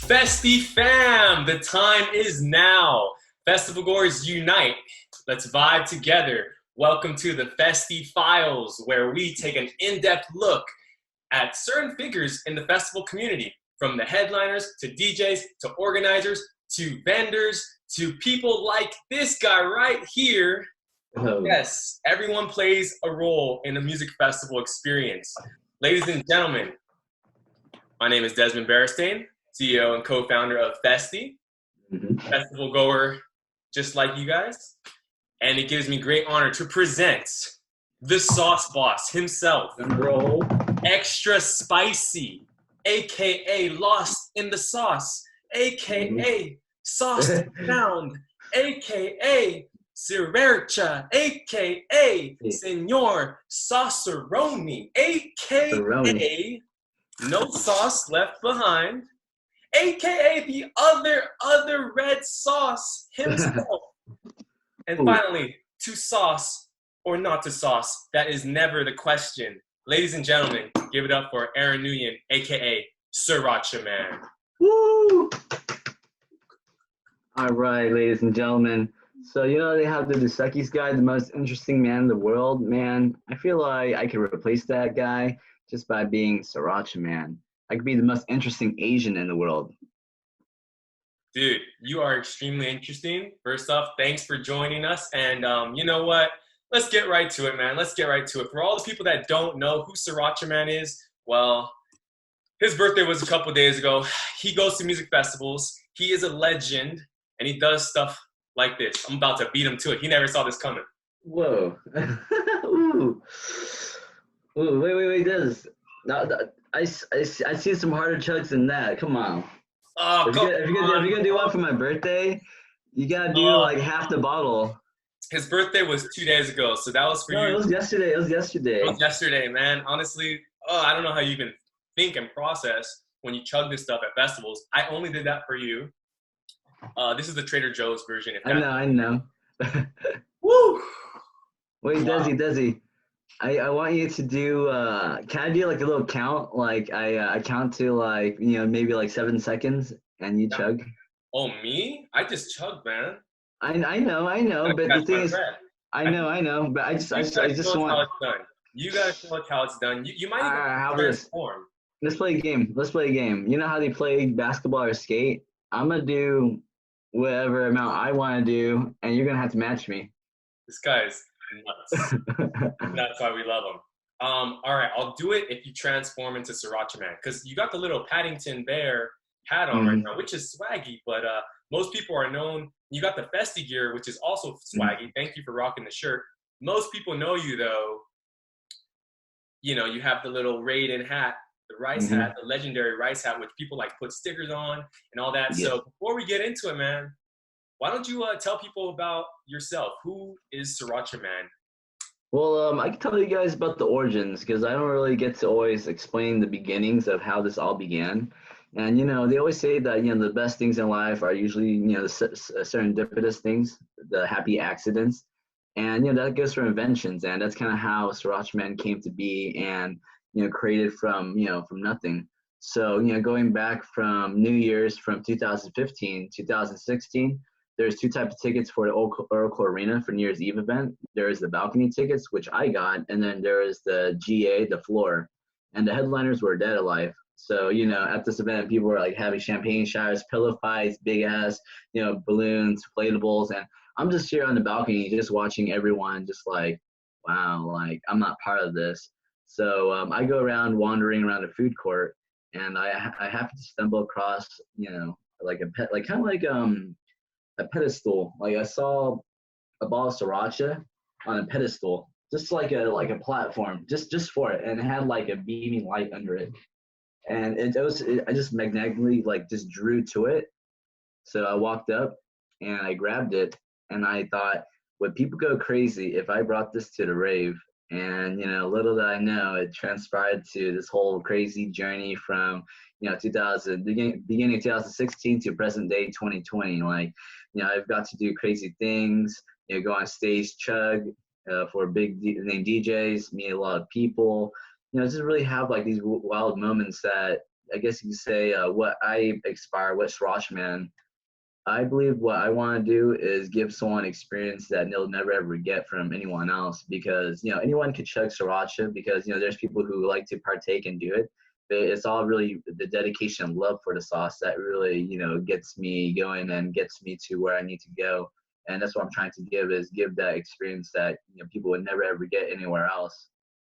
Festiie fam, the time is now. Festival Goers unite. Let's vibe together. Welcome to the Festiie Files, where we take an in-depth look at certain figures in the festival community, from the headliners to DJs to organizers to vendors to people like this guy right here. Yes, everyone plays a role in the music festival experience. Ladies and gentlemen, my name is Desmond Beristain, CEO and co-founder of Festiie, festival goer just like you guys. And it gives me great honor to present the sauce boss himself, Extra Spicy, aka Lost in the Sauce, aka Sauce Found, aka Sriracha, aka Senor Sauceroni, aka No Sauce Left Behind, aka the other red sauce himself. And finally, to sauce or not to sauce, that is never the question. Ladies and gentlemen, give it up for Aaron Nguyen, aka Sriracha Man. Woo! All right, ladies and gentlemen. So, they have the Dos Equis guy, the most interesting man in the world. Man, I feel like I could replace that guy just by being Sriracha Man. I could be the most interesting Asian in the world. Dude, you are extremely interesting. First off, thanks for joining us. And you know what? Let's get right to it, man. Let's get right to it. For all the people that don't know who Sriracha Man is, well, his birthday was a couple days ago. He goes to music festivals. He is a legend, and he does stuff like this. I'm about to beat him to it. He never saw this coming. Whoa. Ooh. Ooh, wait, this. No, I see some harder chugs than that. Come on. Oh, if you're gonna do one for my birthday, you gotta do like half the bottle. His birthday was 2 days ago, so that was for you. No, it was yesterday. It was yesterday, man. Honestly, I don't know how you even think and process when you chug this stuff at festivals. I only did that for you. This is the Trader Joe's version. I know. Woo! Wait, Desi. I want you to do, can I do like a little count? Like I count to like, maybe like 7 seconds and you chug. Oh, me? I just chugged, man. I know, but the thing is, I know, but I just want. How it's done. You gotta show us how it's done. You might even transform. Let's play a game. You know how they play basketball or skate? I'm gonna do whatever amount I want to do, and you're gonna have to match me. This guy's nuts. That's why we love him. All right, I'll do it if you transform into Sriracha Man, because you got the little Paddington Bear hat on right now, which is swaggy, but most people are known. You got the Festiie gear, which is also swaggy. Thank you for rocking the shirt. Most people know you, though. You have the little Raiden hat, the rice hat, the legendary rice hat, which people like put stickers on and all that. Yeah. So before we get into it, man, why don't you tell people about yourself? Who is Sriracha Man? Well, I can tell you guys about the origins, because I don't really get to always explain the beginnings of how this all began. And, they always say that, the best things in life are usually, the serendipitous things, the happy accidents. And, that goes for inventions. And that's kind of how Sriracha Man came to be and, created from nothing. So, going back from New Year's from 2015, 2016, there's two types of tickets for the Oracle Arena for New Year's Eve event. There's the balcony tickets, which I got, and then there is the GA, the floor. And the headliners were dead alive. So, at this event, people were like having champagne showers, pillow fights, big ass, balloons, inflatables. And I'm just here on the balcony, just watching everyone just like, wow, like I'm not part of this. So I go around wandering around a food court, and I happen to stumble across, like a pet, like kind of like a pedestal. Like I saw a ball of Sriracha on a pedestal, just like a platform, just for it. And it had like a beaming light under it. And I just magnetically like just drew to it. So I walked up and I grabbed it, and I thought, would people go crazy if I brought this to the rave? And little did I know, it transpired to this whole crazy journey from beginning of 2016 to present day 2020. Like, I've got to do crazy things, go on stage, chug for big name DJs, meet a lot of people, just really have like these wild moments that I guess you could say what I aspire, what Sriracha Man. I believe what I want to do is give someone experience that they'll never ever get from anyone else, because anyone could chug sriracha, because there's people who like to partake and do it, but it's all really the dedication and love for the sauce that really gets me going and gets me to where I need to go. And that's what I'm trying to give that experience that people would never ever get anywhere else.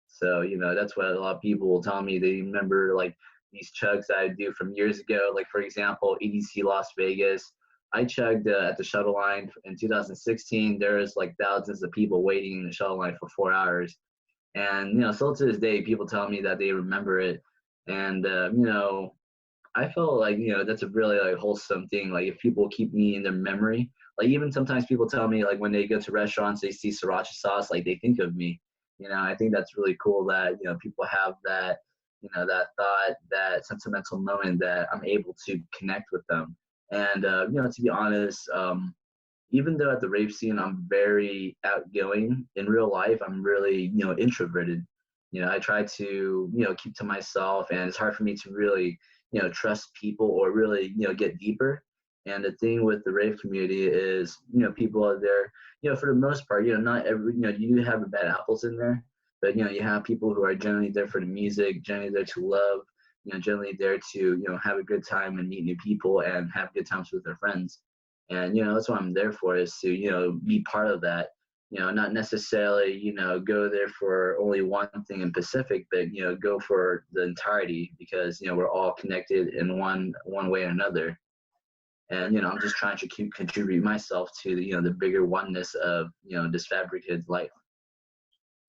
So that's what a lot of people will tell me. They remember like these chugs that I do from years ago, like for example EDC Las Vegas. I chugged at the shuttle line in 2016. There was like thousands of people waiting in the shuttle line for 4 hours, and still to this day, people tell me that they remember it. And I felt like that's a really like wholesome thing. Like if people keep me in their memory, like even sometimes people tell me like when they go to restaurants, they see sriracha sauce, like they think of me. I think that's really cool that people have that that thought, that sentimental moment that I'm able to connect with them. And to be honest, even though at the rave scene I'm very outgoing, in real life I'm really introverted. I try to keep to myself, and it's hard for me to really trust people or really get deeper. And the thing with the rave community is people are there for the most part, not every you do have the bad apples in there, but you have people who are generally there for the music, generally there to love, generally there to have a good time and meet new people and have good times with their friends. And that's what I'm there for, is to be part of that. Not necessarily go there for only one thing in Pacific, but go for the entirety, because we're all connected in one way or another. And I'm just trying to contribute myself to the bigger oneness of this fabricated life.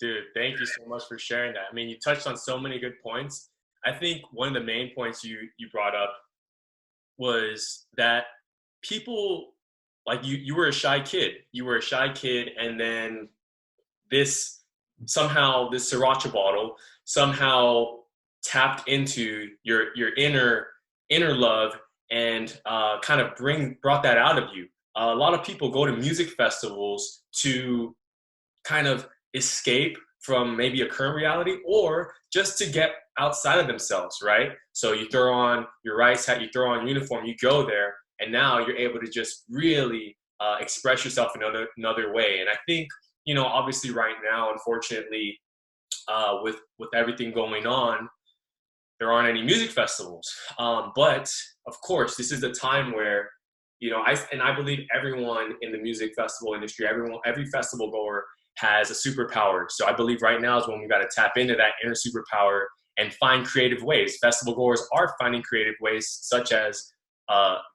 Dude, thank you so much for sharing that. I mean, you touched on so many good points. I think one of the main points you brought up was that people, like you were a shy kid. You were a shy kid, and then this this sriracha bottle somehow tapped into your inner love, and kind of brought that out of you. A lot of people go to music festivals to kind of escape from maybe a current reality, or just to get outside of themselves, right? So you throw on your rice hat, you throw on uniform, you go there, and now you're able to just really express yourself another way. And I think, obviously right now, unfortunately, with everything going on, there aren't any music festivals. But of course, this is the time where, I believe everyone in the music festival industry, every festival goer has a superpower. So I believe right now is when we got to tap into that inner superpower and find creative ways. Festival goers are finding creative ways, such as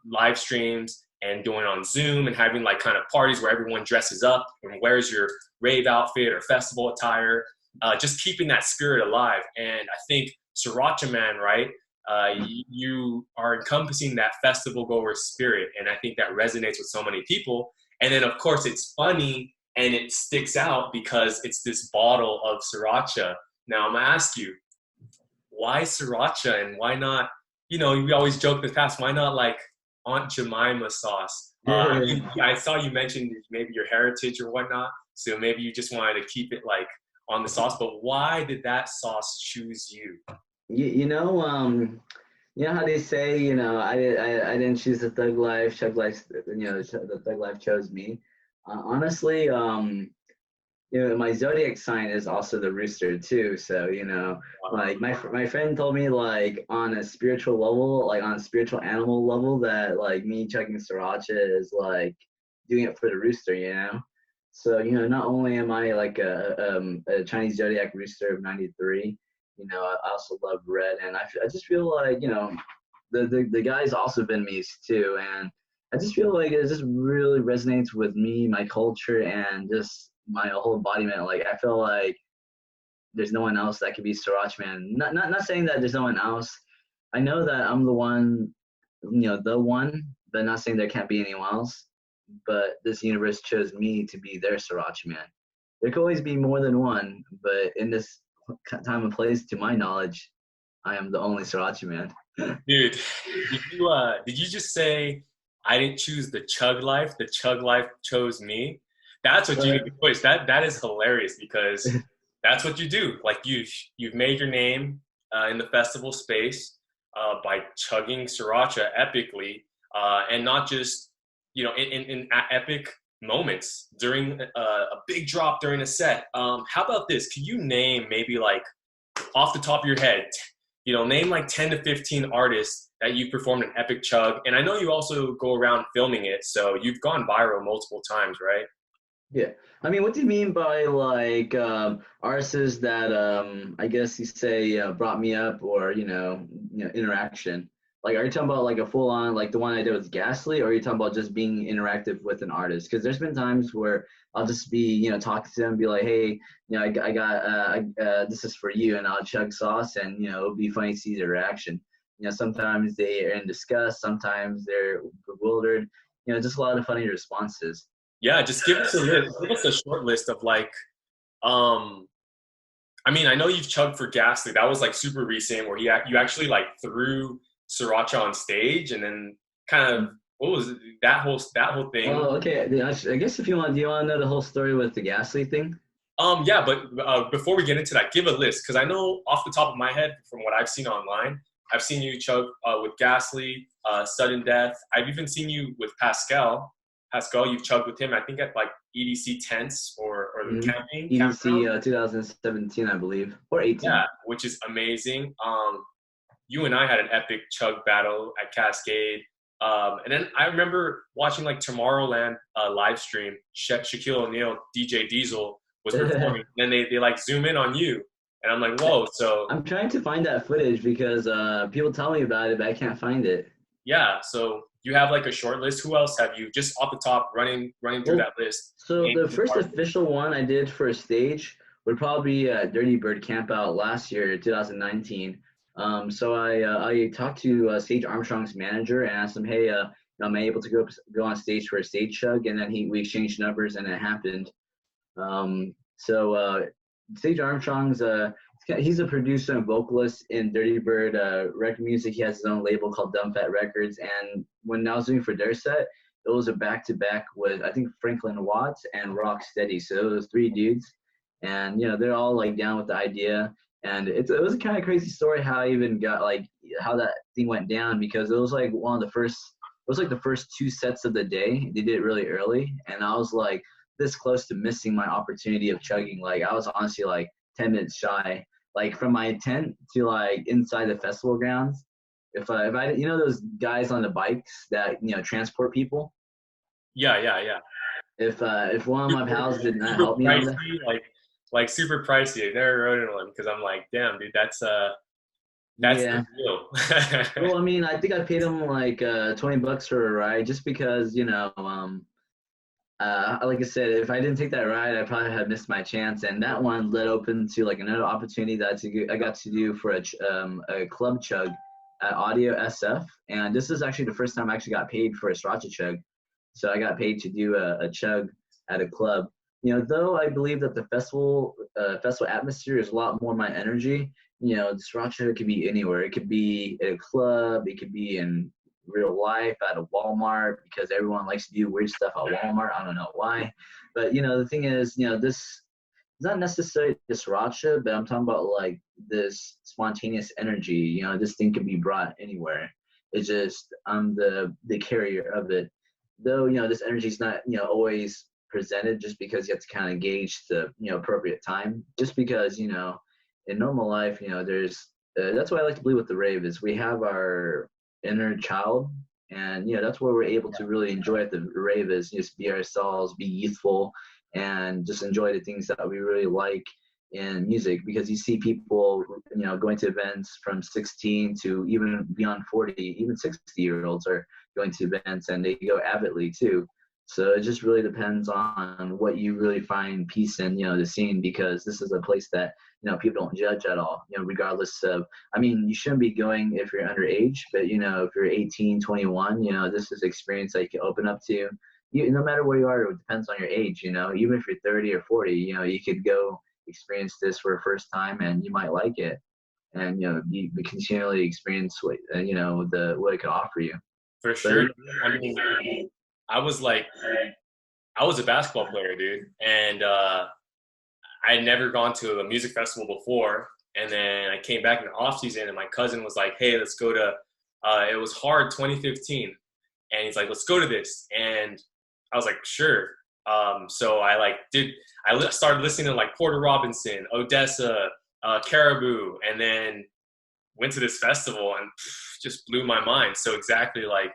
live streams and doing on Zoom and having like kind of parties where everyone dresses up and wears your rave outfit or festival attire, just keeping that spirit alive. And I think Sriracha Man, right? You are encompassing that festival goer spirit, and I think that resonates with so many people. And then of course it's funny and it sticks out because it's this bottle of sriracha. Now I'm gonna ask you, why sriracha, and why not, we always joke in the past, why not like Aunt Jemima sauce? I saw you mentioned maybe your heritage or whatnot, so maybe you just wanted to keep it like on the sauce, but why did that sauce choose you? You know how they say, I didn't choose the thug life, chug life, the thug life chose me. Honestly, my zodiac sign is also the rooster too. So, like my friend told me, like on a spiritual level, like on a spiritual animal level, that like me chugging sriracha is like doing it for the rooster. So, not only am I like a Chinese zodiac rooster of 93, I also love red, and I just feel like, the guy's also Vietnamese too, and I just feel like it just really resonates with me, my culture, and just my whole embodiment. Like I feel like there's no one else that could be Sriracha Man. Not saying that there's no one else. I know that I'm the one, the one, but not saying there can't be anyone else. But this universe chose me to be their Sriracha Man. There could always be more than one, but in this time and place, to my knowledge, I am the only Sriracha Man. Dude, did you just say I didn't choose the chug life? The chug life chose me. That's what you push. That is hilarious, because that's what you do. Like you've made your name in the festival space. by chugging Sriracha epically, and not just in epic moments during a big drop during a set. How about this? Can you name maybe like off the top of your head, name like 10 to 15 artists that you performed an epic chug? And I know you also go around filming it, so you've gone viral multiple times, right? Yeah. I mean, what do you mean by like artists that I guess you say brought me up or interaction? Like, are you talking about like a full on like the one I did with Ghastly, or are you talking about just being interactive with an artist? Because there's been times where I'll just be talking to them, be like, hey, I got this is for you, and I'll chug sauce, and it'll be funny to see their reaction. Sometimes they are in disgust, sometimes they're bewildered. Just a lot of funny responses. Yeah, just give us a list. Give us a short list of like, um, I mean, I know you've chugged for Ghastly. That was like super recent, where you actually like threw Sriracha on stage, and then kind of what was it, that whole thing? Oh, okay. Yeah, I guess if you want, do you want to know the whole story with the Ghastly thing? Yeah, but before we get into that, give a list because I know off the top of my head from what I've seen online, I've seen you chug with Ghastly, Sudden Death. I've even seen you with Pascal. Pascal, you've chugged with him. I think at like EDC tents or the camping EDC campground. 2017, I believe, or 18. Yeah, which is amazing. You and I had an epic chug battle at Cascade. And then I remember watching like Tomorrowland live stream. Shaquille O'Neal, DJ Diesel was performing, and then they like zoom in on you, and I'm like, whoa. So I'm trying to find that footage because people tell me about it, but I can't find it. yeah, so you have like a short list. Who else have you just off the top running through Well, that list? so Name the some first artists. official one I did for a stage would probably be Dirty Bird Camp Out last year, 2019. So I talked to Sage Armstrong's manager and asked him, hey, am I able to go on stage for a stage chug? And then we exchanged numbers, and it happened. So Sage Armstrong's he's a producer and vocalist in Dirty Bird record music. He has his own label called Dumb Fat Records. And when I was doing for their set, it was a back to back with I think Franklin Watts and Rocksteady. So it was three dudes, and they're all like down with the idea. And it was a kind of crazy story how I even got like how that thing went down because it was like one of the first. It was like the first two sets of the day. They did it really early, and I was like this close to missing my opportunity of chugging. Like I was honestly like 10 minutes shy, like from my tent to like inside the festival grounds. If I those guys on the bikes that transport people. Yeah. If one of my pals did not Super help me on that, pricey, like super pricey. I've never rode in one because I'm like, damn, dude, that's the yeah. deal. Well, I mean, I think I paid him like $20 for a ride just because like I said, if I didn't take that ride, I probably had missed my chance. And that one led open to like another opportunity that I got to do for a club chug at Audio SF. And this is actually the first time I actually got paid for a Sriracha chug. So I got paid to do a chug at a club. Though I believe that the festival atmosphere is a lot more my energy. The Sriracha could be anywhere. It could be at a club. It could be in real life at a Walmart because everyone likes to do weird stuff at Walmart. I don't know why, but the thing is, this is not necessarily the Sriracha, but I'm talking about like this spontaneous energy. This thing can be brought anywhere. It's just I'm the carrier of it. Though this energy is not always presented just because you have to kind of gauge the appropriate time. Just because in normal life there's that's why I like to believe with the rave is we have our inner child, and that's where we're able to really enjoy at the rave is just be ourselves, be youthful, and just enjoy the things that we really like in music. Because you see people going to events from 16 to even beyond 40, even 60-year-olds are going to events, and they go avidly too. So it just really depends on what you really find peace in, the scene, because this is a place that, people don't judge at all, regardless of, I mean, you shouldn't be going if you're underage, but, if you're 18, 21, this is experience that you can open up to. No matter where you are, it depends on your age, even if you're 30 or 40, you could go experience this for the first time and you might like it. And, you continually experience what, what it could offer you. For But, sure. I mean, I was like, I was a basketball player, dude, and I had never gone to a music festival before. And then I came back in the off season, and my cousin was like, "Hey, let's go to." It was hard 2015, and he's like, "Let's go to this." And I was like, "Sure." So I started listening to like Porter Robinson, Odessa, Caribou, and then went to this festival and just blew my mind. So exactly like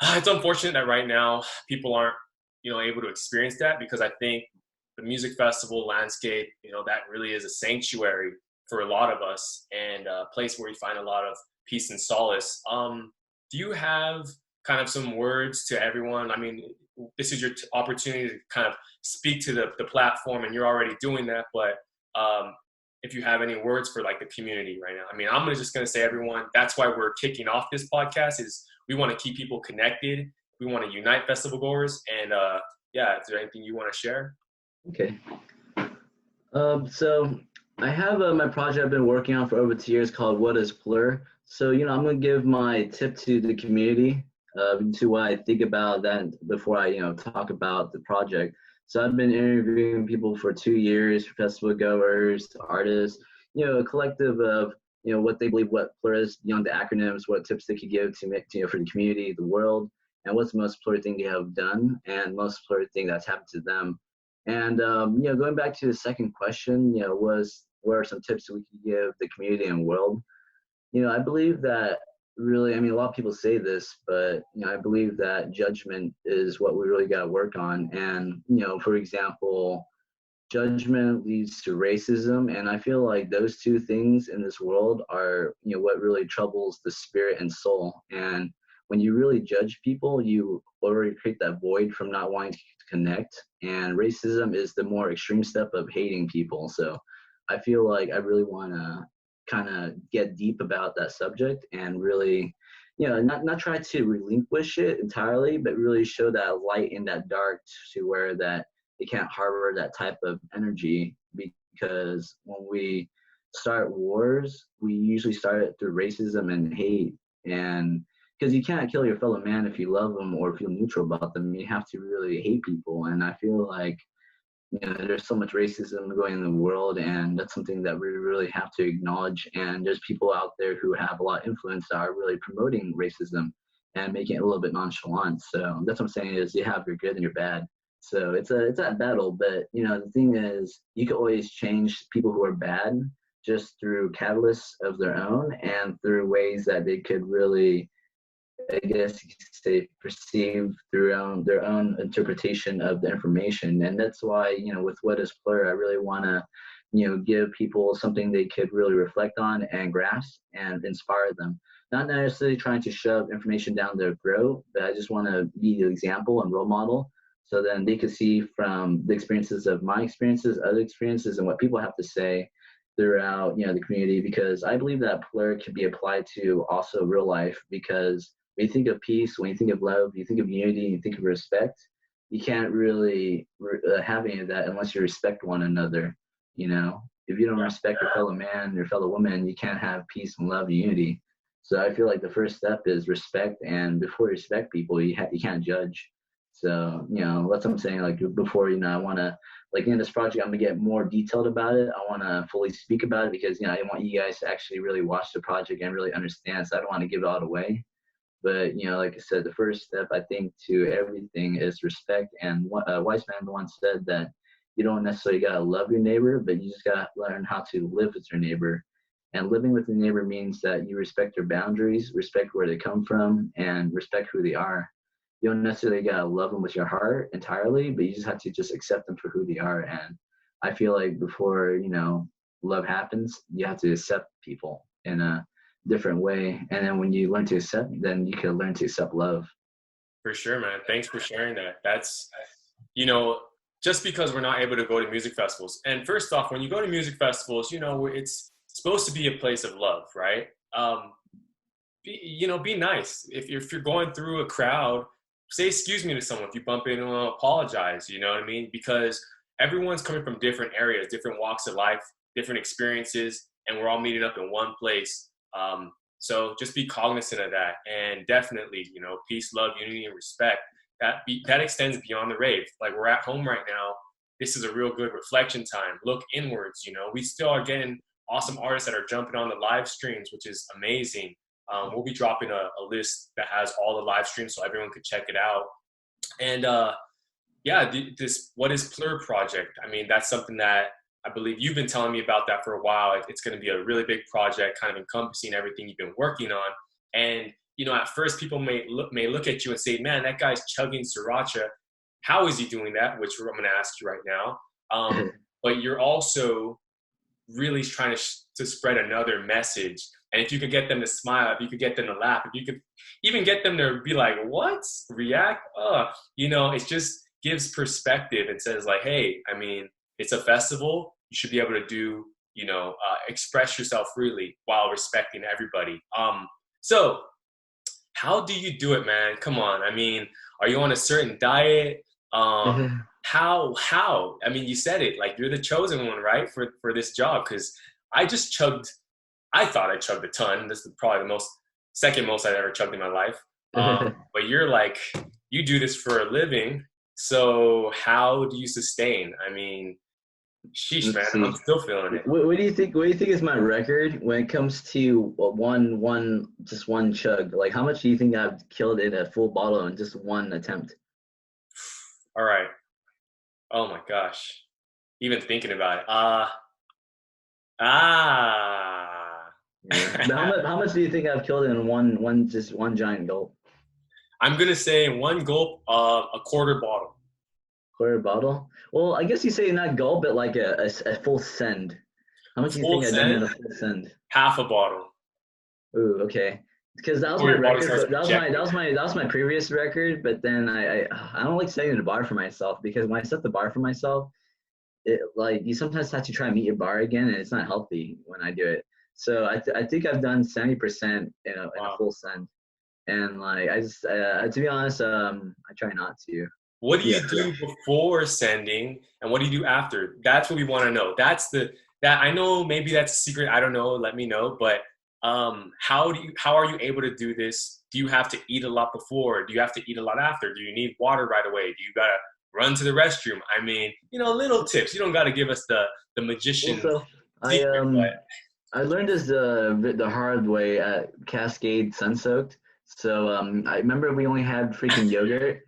it's unfortunate that right now people aren't able to experience that, because I think the music festival landscape, that really is a sanctuary for a lot of us, and a place where we find a lot of peace and solace. Do you have kind of some words to everyone? I mean, this is your opportunity to kind of speak to the platform, and you're already doing that, but if you have any words for like the community right now. I mean, I'm just going to say, everyone, that's why we're kicking off this podcast, is we want to keep people connected. We want to unite festival goers. And yeah, is there anything you want to share? Okay. So I have my project I've been working on for over 2 years called What is Plur? So, I'm going to give my tip to the community, to what I think about that before I, talk about the project. So I've been interviewing people for 2 years, festival goers, artists, a collective of, what they believe what Plur is, the acronyms, what tips they could give to make, for the community, the world, and what's the most Plur thing they have done, and most Plur thing that's happened to them. And, going back to the second question, what are some tips that we could give the community and world? I believe that really, I mean, a lot of people say this, but, I believe that judgment is what we really got to work on. And, for example, judgment leads to racism. And I feel like those two things in this world are, what really troubles the spirit and soul. And when you really judge people, you already create that void from not wanting to connect. And racism is the more extreme step of hating people. So I feel like I really want to kind of get deep about that subject and really, not try to relinquish it entirely, but really show that light in that dark, to where that it can't harbor that type of energy. Because when we start wars, we usually start it through racism and hate. And because you can't kill your fellow man if you love them or feel neutral about them. You have to really hate people. And I feel like, there's so much racism going in the world, and that's something that we really have to acknowledge. And there's people out there who have a lot of influence that are really promoting racism and making it a little bit nonchalant. So that's what I'm saying, is you have your good and your bad. So it's that battle. But the thing is, you can always change people who are bad just through catalysts of their own, and through ways that they could really, I guess you could say, perceive through their own interpretation of the information. And that's why, with What is Plur, I really want to, give people something they could really reflect on and grasp and inspire them. Not necessarily trying to shove information down their throat, but I just want to be the example and role model, so then they could see from the experiences of my experiences, other experiences, and what people have to say throughout, the community. Because I believe that Plur can be applied to also real life, because when you think of peace, when you think of love, you think of unity, you think of respect, you can't really have any of that unless you respect one another. If you don't respect your fellow man, your fellow woman, you can't have peace and love and unity. So I feel like the first step is respect, and before you respect people, you can't judge. So, that's what I'm saying. Like before, I want to, like in this project, I'm gonna get more detailed about it. I want to fully speak about it, because, I want you guys to actually really watch the project and really understand. So I don't want to give it all away. But, like I said, the first step, I think, to everything is respect. And a wise man once said that you don't necessarily got to love your neighbor, but you just got to learn how to live with your neighbor. And living with your neighbor means that you respect their boundaries, respect where they come from, and respect who they are. You don't necessarily got to love them with your heart entirely, but you just have to just accept them for who they are. And I feel like before, love happens, you have to accept people in a different way. And then when you learn to accept, then you can learn to accept love. For sure, man. Thanks for sharing that. That's, just because we're not able to go to music festivals. And first off, when you go to music festivals, it's supposed to be a place of love, right? Be nice. If you're going through a crowd, say excuse me to someone. If you bump into them, apologize, you know what I mean? Because everyone's coming from different areas, different walks of life, different experiences, and we're all meeting up in one place. So just be cognizant of that. And definitely, peace, love, unity, and respect, that extends beyond the rave. Like, we're at home right now. This is a real good reflection time. Look inwards. We still are getting awesome artists that are jumping on the live streams, which is amazing. We'll be dropping a list that has all the live streams so everyone could check it out. And yeah, this What is Plur project? I mean, that's something that I believe you've been telling me about that for a while. It's going to be a really big project, kind of encompassing everything you've been working on. And at first people may look at you and say, "Man, that guy's chugging sriracha. How is he doing that?" Which I'm going to ask you right now. But you're also really trying to spread another message. And if you could get them to smile, if you could get them to laugh, if you could even get them to be like, "What? React?" It just gives perspective and says like, "Hey, I mean, it's a festival. You should be able to do, express yourself freely while respecting everybody." So how do you do it, man? Come on. I mean, are you on a certain diet? How? I mean, you said it, like you're the chosen one, right? For this job. Cause I thought I chugged a ton. This is probably the second most I've ever chugged in my life. But you're like, you do this for a living. So how do you sustain? I mean, sheesh, man, I'm still feeling it. What do you think? What do you think is my record when it comes to just one chug? Like, how much do you think I've killed in a full bottle in just one attempt? All right. Oh my gosh. Even thinking about it. Yeah. How much do you think I've killed in one giant gulp? I'm gonna say one gulp of a quarter bottle. Quarter bottle? Well, I guess you say not gulp, but like a full send. How much do you think I've done in a full send? Half a bottle. Ooh, okay. Because that was my record. That was my previous record. But then I don't like setting the bar for myself, because when I set the bar for myself, like you sometimes have to try and meet your bar again, and it's not healthy when I do it. So I think I've done 70% in a full send, and like I just to be honest, I try not to. What do you do before sending, and what do you do after? That's what we want to know. That I know maybe that's a secret. I don't know. Let me know. But how are you able to do this? Do you have to eat a lot before? Do you have to eat a lot after? Do you need water right away? Do you gotta run to the restroom? I mean, little tips. You don't gotta give us the magician secret. I learned this the hard way at Cascade Sun Soaked. So I remember we only had freaking yogurt.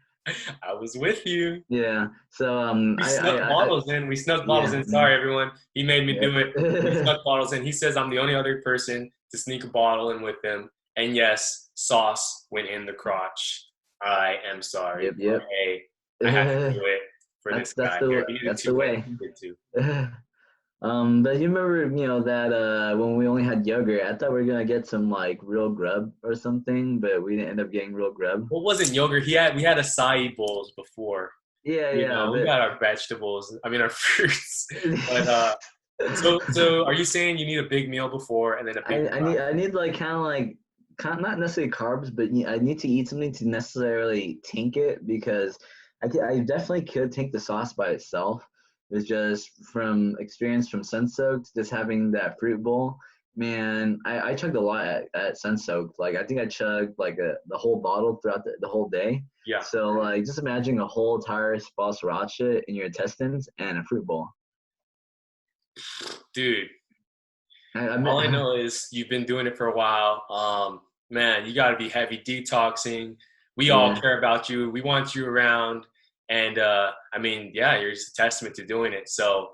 I was with you. Yeah. So we snuck bottles in. We snuck bottles in. Sorry, everyone. He made me do it. We snuck bottles in. He says I'm the only other person to sneak a bottle in with him. And yes, sauce went in the crotch. I am sorry. Yep. Hey, I had to do it for this guy. That's the way. But you remember, that when we only had yogurt, I thought we were gonna get some like real grub or something, but we didn't end up getting real grub. What wasn't yogurt? We had acai bowls before. Yeah. We got our vegetables. I mean, our fruits. But so are you saying you need a big meal before and then a big? I need like kind of not necessarily carbs, but I need to eat something to necessarily tank it, because I definitely could tank the sauce by itself. It's just from experience from Sun Soaked, just having that fruit bowl. Man, I chugged a lot at Sun Soaked. Like I think I chugged like the whole bottle throughout the whole day. Yeah. So like just imagine a whole entire bottle of sriracha in your intestines and a fruit bowl. Dude, all I know is you've been doing it for a while. Man, you got to be heavy detoxing. We all care about you. We want you around. And I mean, yeah, you're just a testament to doing it. So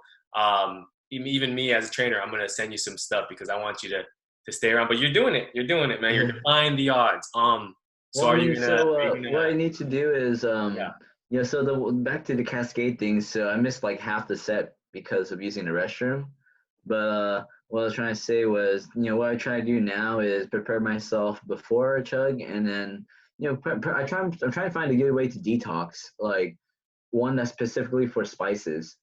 even me as a trainer, I'm gonna send you some stuff because I want you to stay around. But you're doing it, man. You're defying the odds. So what I need to do is So back to the Cascade thing. So I missed like half the set because of using the restroom. But what I was trying to say was, what I try to do now is prepare myself before a chug, and then I'm trying to find a good way to detox, like one that's specifically for spices.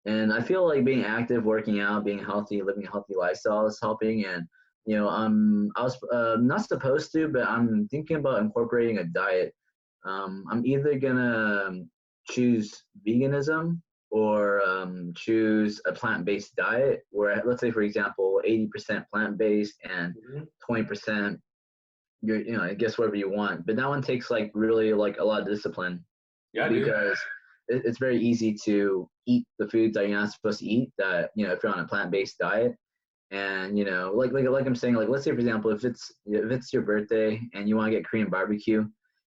And I feel like being active, working out, being healthy, living a healthy lifestyle is helping. And I was not supposed to, but I'm thinking about incorporating a diet. I'm either gonna choose veganism or choose a plant-based diet, where let's say, for example, 80% plant-based and 20% I guess whatever you want. But that one takes like really like a lot of discipline. Yeah, because it's very easy to eat the foods that you're not supposed to eat, that if you're on a plant-based diet. And like I'm saying, like let's say for example, if it's your birthday and you want to get Korean barbecue,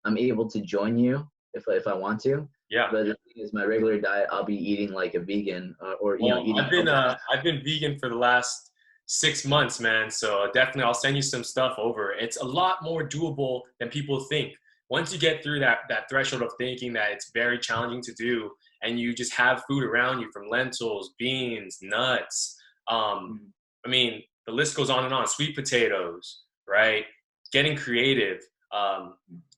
I'm able to join you if I want to. Yeah. But the thing is, my regular diet, I'll be eating like a vegan, or Well, eating I've been vegan for the last 6 months, man. So definitely, I'll send you some stuff over. It's a lot more doable than people think. Once you get through that threshold of thinking that it's very challenging to do, and you just have food around you from lentils, beans, nuts. Mhm. I mean, the list goes on and on. Sweet potatoes, right? Getting creative.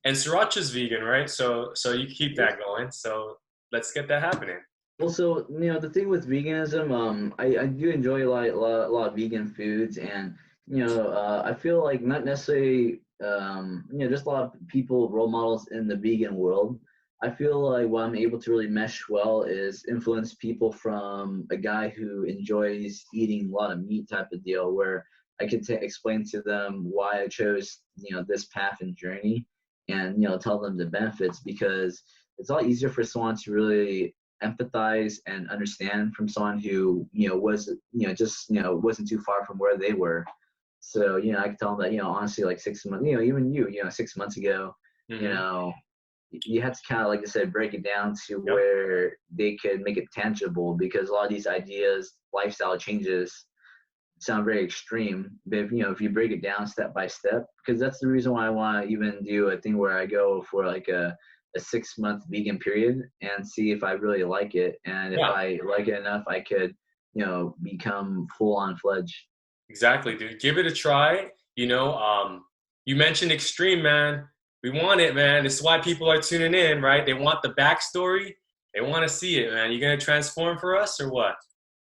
And sriracha's vegan, right? So you keep that going. So let's get that happening. Well, so the thing with veganism, I do enjoy a lot of vegan foods, and I feel like not necessarily, just a lot of people, role models in the vegan world. I feel like what I'm able to really mesh well is influence people from a guy who enjoys eating a lot of meat type of deal, where I could explain to them why I chose this path and journey, and tell them the benefits, because it's a lot easier for someone to really empathize and understand from someone who was just wasn't too far from where they were. So I could tell them that honestly, like 6 months, even 6 months ago, you Hmm. know you have to kind of, like I said, break it down to Yep. where they could make it tangible, because a lot of these ideas, lifestyle changes, sound very extreme. But if you break it down step by step, because that's the reason why I want to even do a thing where I go for like a 6 month vegan period and see if I really like it. And if Yeah. I like it enough, I could, become full on fledged. Exactly, dude. Give it a try. You mentioned extreme, man. We want it, man. This is why people are tuning in, right? They want the backstory. They want to see it, man. You gonna transform for us or what?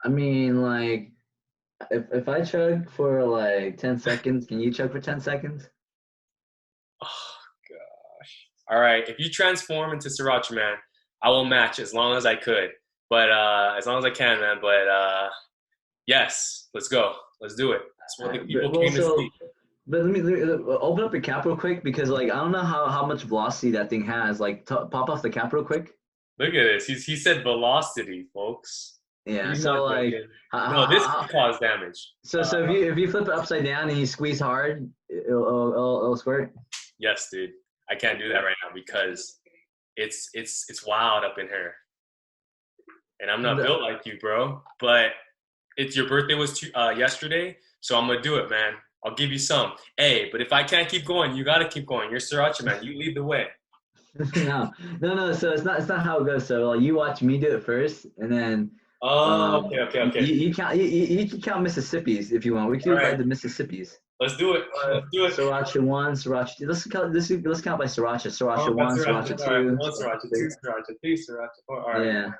I mean, like, if I chug for like 10 seconds, can you chug for 10 seconds? Oh gosh. All right. If you transform into Sriracha, man, I will match as long as I could. But as long as I can, man. But yes, let's go. Let's do it. That's what the people Well, came to see. so, but let me open up your cap real quick, because like I don't know how much velocity that thing has. Like, pop off the cap real quick. Look at this. He said velocity, folks. Yeah. He's So not like, joking. how, No, this how, could cause damage. so if you flip it upside down and you squeeze hard, it'll squirt. Yes, dude. I can't do that right now because it's wild up in here, and I'm not built The, like you, bro. But it's your birthday was yesterday, so I'm gonna do it, man. I'll give you some. Hey, but if I can't keep going, you gotta keep going. You're Sriracha, man. You lead the way. no. So it's not how it goes. So like, you watch me do it first, and then Oh, okay. you can count Mississippi's if you want. We can All do it by right, the Mississippi's. let's do it. Let's do it. Sriracha one, Sriracha two. Let's count by Sriracha. Sriracha Oh, one, that's Sriracha Sriracha. All right, two, one Sriracha Sriracha, three. two Sriracha, three Sriracha. Four. All right. Yeah.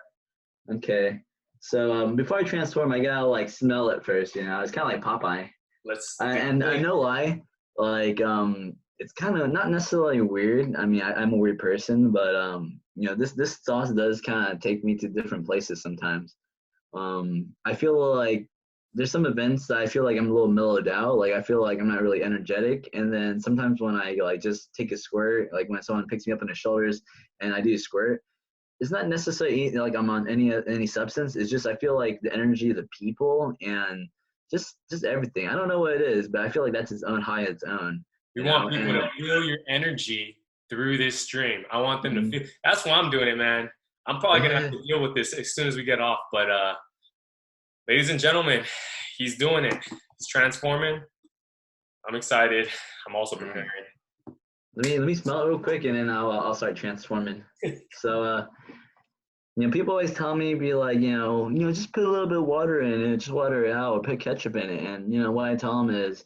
Okay. So before I transform, I gotta like smell it first. It's kind of like Popeye. Let's do And the I thing. no lie, like it's kind of not necessarily weird. I mean, I'm a weird person, but this sauce does kind of take me to different places sometimes. I feel like there's some events that I feel like I'm a little mellowed out. Like I feel like I'm not really energetic, and then sometimes when I like just take a squirt, like when someone picks me up on the shoulders and I do a squirt, it's not necessarily like I'm on any substance. It's just I feel like the energy of the people and just everything. I don't know what it is, but I feel like that's its own high, its own. We want people And to feel your energy through this stream. I want them to mhm. feel. That's why I'm doing it, man. I'm probably gonna have Yeah, to deal with this as soon as we get off. But ladies and gentlemen, he's doing it. He's transforming. I'm excited. I'm also yeah. preparing. Let me smell it real quick, and then I'll start transforming. So people always tell me, be like, just put a little bit of water in it, just water it out, or put ketchup in it. And what I tell them is,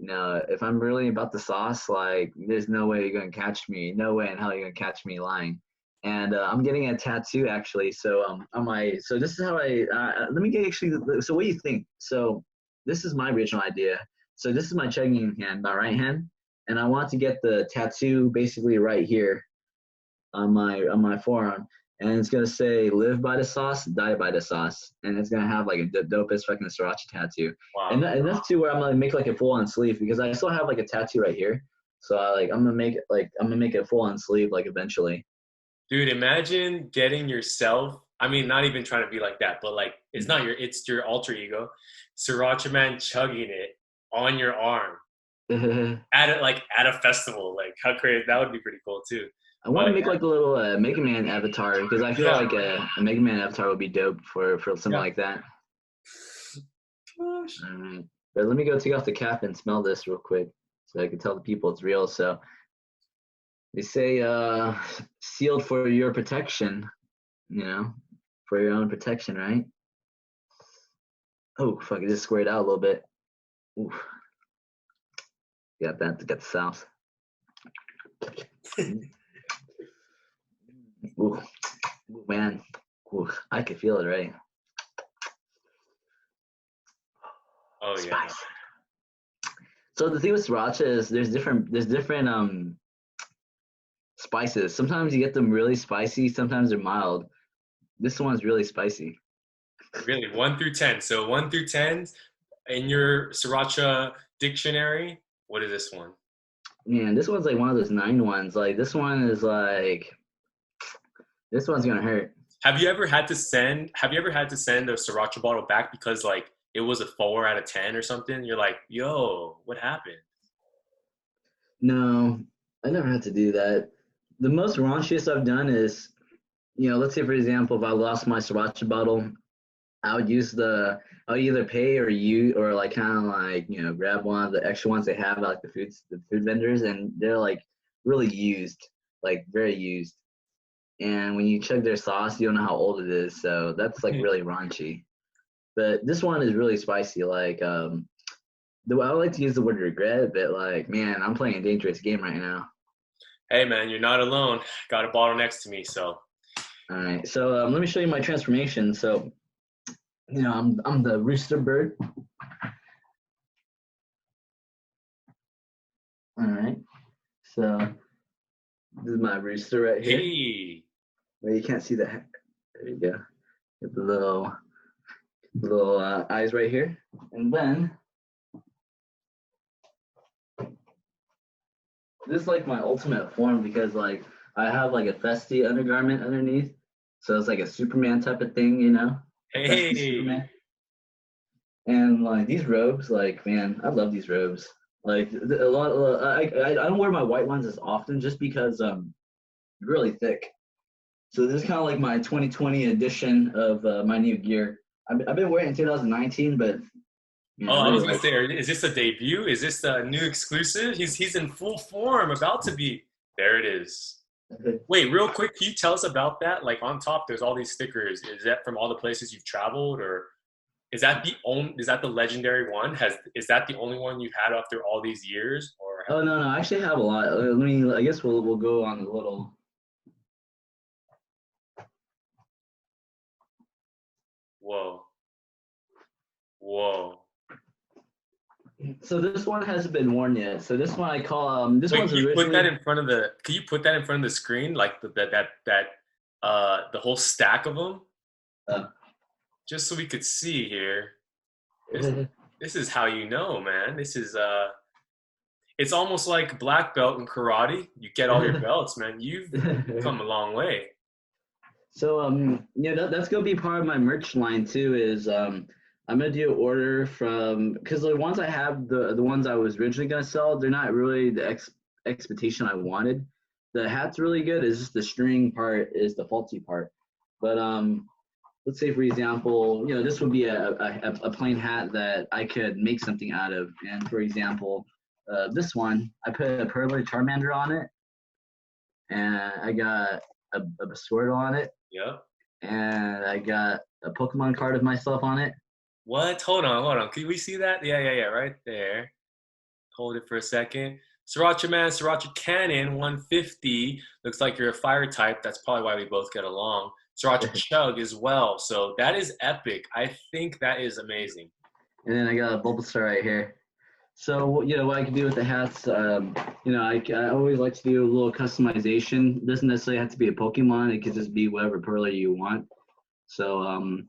if I'm really about the sauce, like, there's no way you're gonna catch me. No way in hell you're gonna catch me lying. And I'm getting a tattoo actually. So on my, so this is how I. Let me get actually. So what do you think? So this is my original idea. So this is my chugging hand, my right hand, and I want to get the tattoo basically right here on my forearm, and it's gonna say "Live by the sauce, die by the sauce," and it's gonna have like the dopest fucking sriracha tattoo. And, Wow, and that's too where I'm gonna make like a full on sleeve, because I still have like a tattoo right here. So I'm gonna make it full on sleeve like eventually. dude! Imagine getting yourself. I mean, not even trying to be like that, but like it's not your. It's your alter ego. Sriracha Man chugging it on your arm I at a festival. Like how crazy that would be pretty cool too. want But to make like a little Mega Man avatar because I feel yeah, like a Mega Man avatar would be dope for something yeah. like that. Gosh. All right. But let me go take off the cap and smell this real quick so I can tell the people it's real. So they say sealed for your protection, you know, for your own protection, right? Oh, fuck, it just squared out a little bit. Ooh, got that, got the sauce. Ooh, ooh, man, ooh, I can feel it, right? Oh yeah. Spice. So the thing with sriracha is there's different spices. Sometimes you get them really spicy, sometimes they're mild. This one's really spicy. Really, 1 through 10. So 1 through 10 in your Sriracha dictionary. What is this one? Man, this one's like one of those 9 ones. Like this one is like this one's gonna hurt. Have you ever had to send? Have you ever had to send a Sriracha bottle back because like it was a 4 out of 10 or something? You're like, yo, what happened? No, I never had to do that. The most raunchiest I've done is, let's say for example, if I lost my sriracha bottle, I would I would either pay or like kind of like, grab one of the extra ones they have at like the food vendors, and they're like really used, like very used. And when you chug their sauce, you don't know how old it is, so that's like really raunchy. But this one is really spicy. Like, I would like to use the word regret, but like, man, I'm playing a dangerous game right now. Hey man, you're not alone. Got a bottle next to me, so All right, so let me show you my transformation. So, I'm the rooster bird. All right, so this is my rooster right here. hey, Well, you can't see the heck. There you go. Get the little eyes right here, and then this is like my ultimate form because like I have like a Festiie undergarment underneath, so it's like a Superman type of thing, a Festiie hey. Superman. And like these robes, like man, I love these robes. Like a lot, I don't wear my white ones as often just because they're really thick. So this is kind of like my 2020 edition of my new gear. I've been wearing it in 2019, but Oh, I I really was gonna like say, is this a debut? Is this a new exclusive? He's in full form, about to be. There it is. it. Wait, real quick, can you tell us about that? Like on top, there's all these stickers. Is that from all the places you've traveled, or is that the only? Is that the legendary one? Is that the only one you've had after all these years? Or Oh no, I actually have a lot. I guess we'll go on a little. whoa, whoa. So this one hasn't been worn yet. So this one I call this Wait, one's can you put that originally. in front of the? Can you put that in front of the screen, like the whole stack of them, Uh, just so we could see here. This this is how you know, man. This is it's almost like black belt in karate. You get all your belts, man. You've come a long way. So yeah, that's gonna be part of my merch line too. Is I'm gonna do an order from because the ones I have, the ones I was originally gonna sell, they're not really the expectation I wanted. The hat's really good. It's just the string part is the faulty part. But let's say for example, this would be a plain hat that I could make something out of. And for example, this one I put a Perler Charmander on it, and I got a Squirtle on it, Yep. and I got a Pokemon card of myself on it. What? Hold on, hold on. Can we see that? Yeah, right there. Hold it for a second. Sriracha Man, Sriracha Cannon, 150. Looks like you're a fire type. That's probably why we both get along. Sriracha Chug as well. So that is epic. I think that is amazing. And then I got a Bulbasaur right here. So what I can do with the hats, I always like to do a little customization. It doesn't necessarily have to be a Pokemon. It could just be whatever Perler you want. So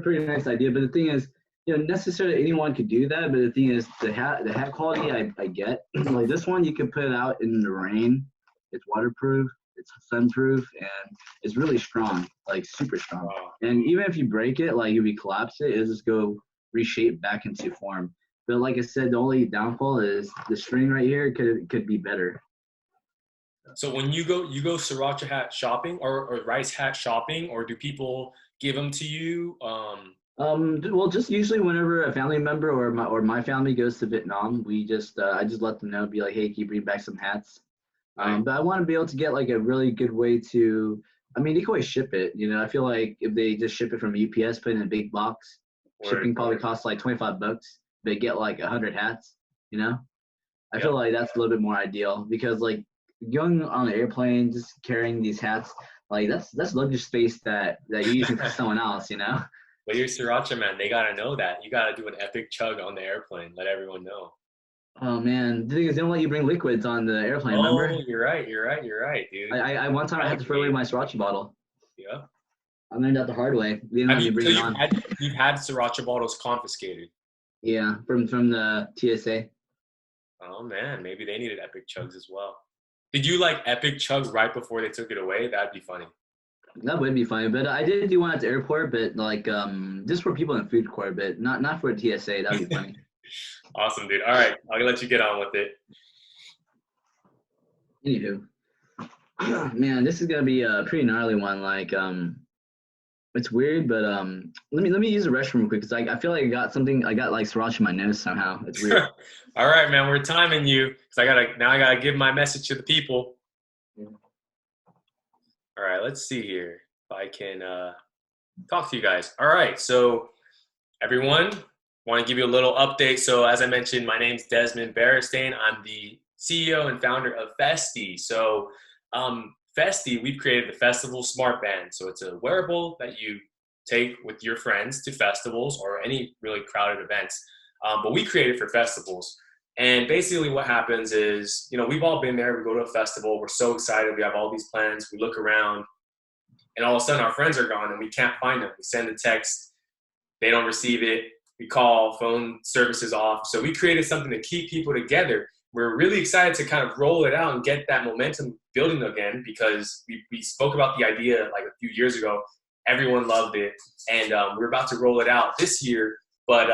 pretty nice idea. But the thing is, necessarily anyone could do that. But the thing is, the hat quality I get like this one, you can put it out in the rain. It's waterproof, it's sunproof, and it's really strong, like super strong. Wow. And even if you break it, like if you collapse it, it'll just go reshape back into form. But like I said, the only downfall is the string right here could be better. So when you go sriracha hat shopping or rice hat shopping, or do people give them to you? Well, just usually whenever a family member or my family goes to Vietnam, I just let them know, be like, hey, can you bring back some hats? Right. But I want to be able to get like a really good way to. I mean, they can always ship it. You know, I feel like if they just ship it from UPS, put it in a big box, shipping probably costs like $25. They get like 100 hats. You know, I feel like that's a little bit more ideal because like going on an airplane, just carrying these hats, like that's luggage space that you're using for someone else. You know. But you're Sriracha man, they gotta know that. You gotta do an epic chug on the airplane. Let everyone know. Oh man, the thing is, they don't let you bring liquids on the airplane. Remember? Oh, you're right, dude. I one time I had to throw away my Sriracha bottle. Yeah. I learned that the hard way. They didn't let me bring it on. You've had Sriracha bottles confiscated. Yeah, from the TSA. Oh man, maybe they needed epic chugs as well. Did you like epic chugs right before they took it away? That'd be funny. That would be funny, but I did do one at the airport, but like just for people in food court, but not for TSA. That'd be funny. Awesome, dude. All right, I'll let you get on with it. Anywho, man, this is gonna be a pretty gnarly one. Like it's weird, but let me use the restroom real quick because I feel like I got like Sriracha in my nose somehow. It's weird. All right, man, we're timing you because I gotta give my message to the people. Yeah. All right, let's see here if I can talk to you guys. All right, so everyone, want to give you a little update. So as I mentioned, my name's Desmond Beristain. I'm the CEO and founder of Festiie. So Festiie, we've created the Festival Smartband. So it's a wearable that you take with your friends to festivals or any really crowded events. But we create it for festivals. And basically what happens is, we've all been there. We go to a festival. We're so excited. We have all these plans. We look around. And all of a sudden, our friends are gone and we can't find them. We send a text. They don't receive it. We call, phone services off. So we created something to keep people together. We're really excited to kind of roll it out and get that momentum building again because we spoke about the idea like a few years ago. Everyone loved it. And we're about to roll it out this year. But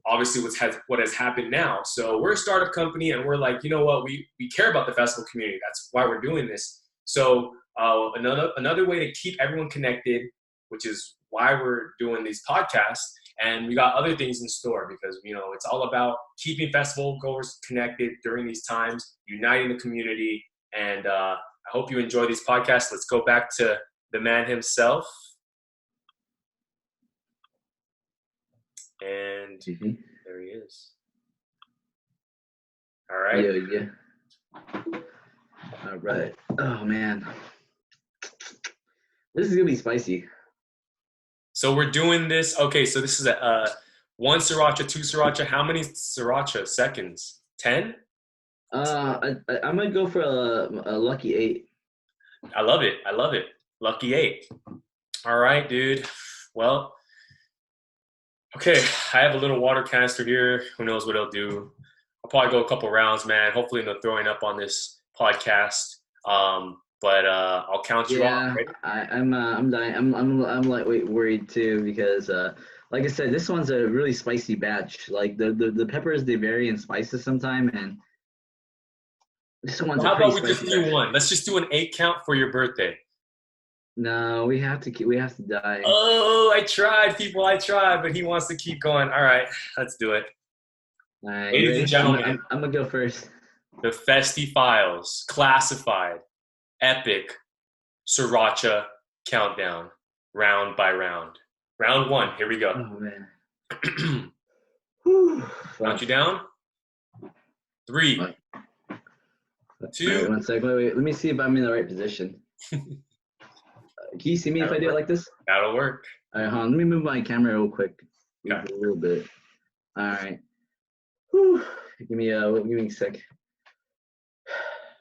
obviously what has happened now. So we're a startup company and we're like, you know what, we care about the festival community. That's why we're doing this. So another way to keep everyone connected, which is why we're doing these podcasts. And we got other things in store because, it's all about keeping festival goers connected during these times, uniting the community. And I hope you enjoy these podcasts. Let's go back to the man himself. And there he is. All right. Yeah. All right. Oh man, this is gonna be spicy. So we're doing this. Okay, so this is a 1 Sriracha, 2 Sriracha. How many Sriracha seconds? 10? I might go for a lucky 8. I love it. Lucky 8. All right, dude. Well. Okay, I have a little water canister here. Who knows what it'll do? I'll probably go a couple rounds, man. Hopefully, no throwing up on this podcast. But I'll count you off. Right? I'm dying. I'm lightweight worried too because, like I said, this one's a really spicy batch. Like the peppers, they vary in spices sometime, and this one's. How about we just do one? Let's just do an 8 count for your birthday. No, we have to die. Oh, I tried, but he wants to keep going. All right, let's do it. All right, ladies and gentlemen, I'm gonna go first. The Festiie Files, classified, epic, Sriracha countdown, round by round. Round 1, here we go. Oh man. Count you down. 3, 2. Right, 1 second. Wait. Let me see if I'm in the right position. Can you see me if I do it like this? That'll work. All right, hold on. Let me move my camera real quick. Okay. A little bit. All right. Whew. Give me a sec. If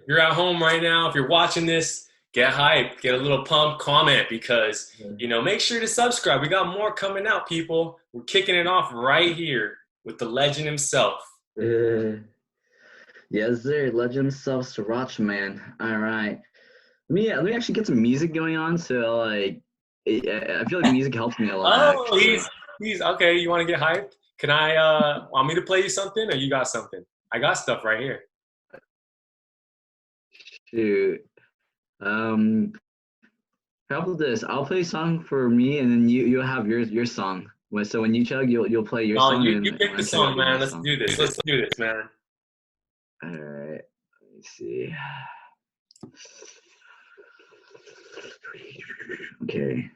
you're at home right now, if you're watching this, get hyped, get a little pump, comment because, make sure to subscribe. We got more coming out, people. We're kicking it off right here with the legend himself. Yes, sir. Legend himself, Sriracha man. All right. Let me actually get some music going on. So, like, I feel like music helps me a lot. Oh, Please, okay, you want to get hyped? Can I, want me to play you something or you got something? I got stuff right here. Shoot. Um, how about this? I'll play a song for me, and then you'll have your song. So when you chug, you'll play your No, song, you and pick when the I chug, I'll song, do my man. Let's song. do this. Let's do this, man. All right. Let me see. Okay.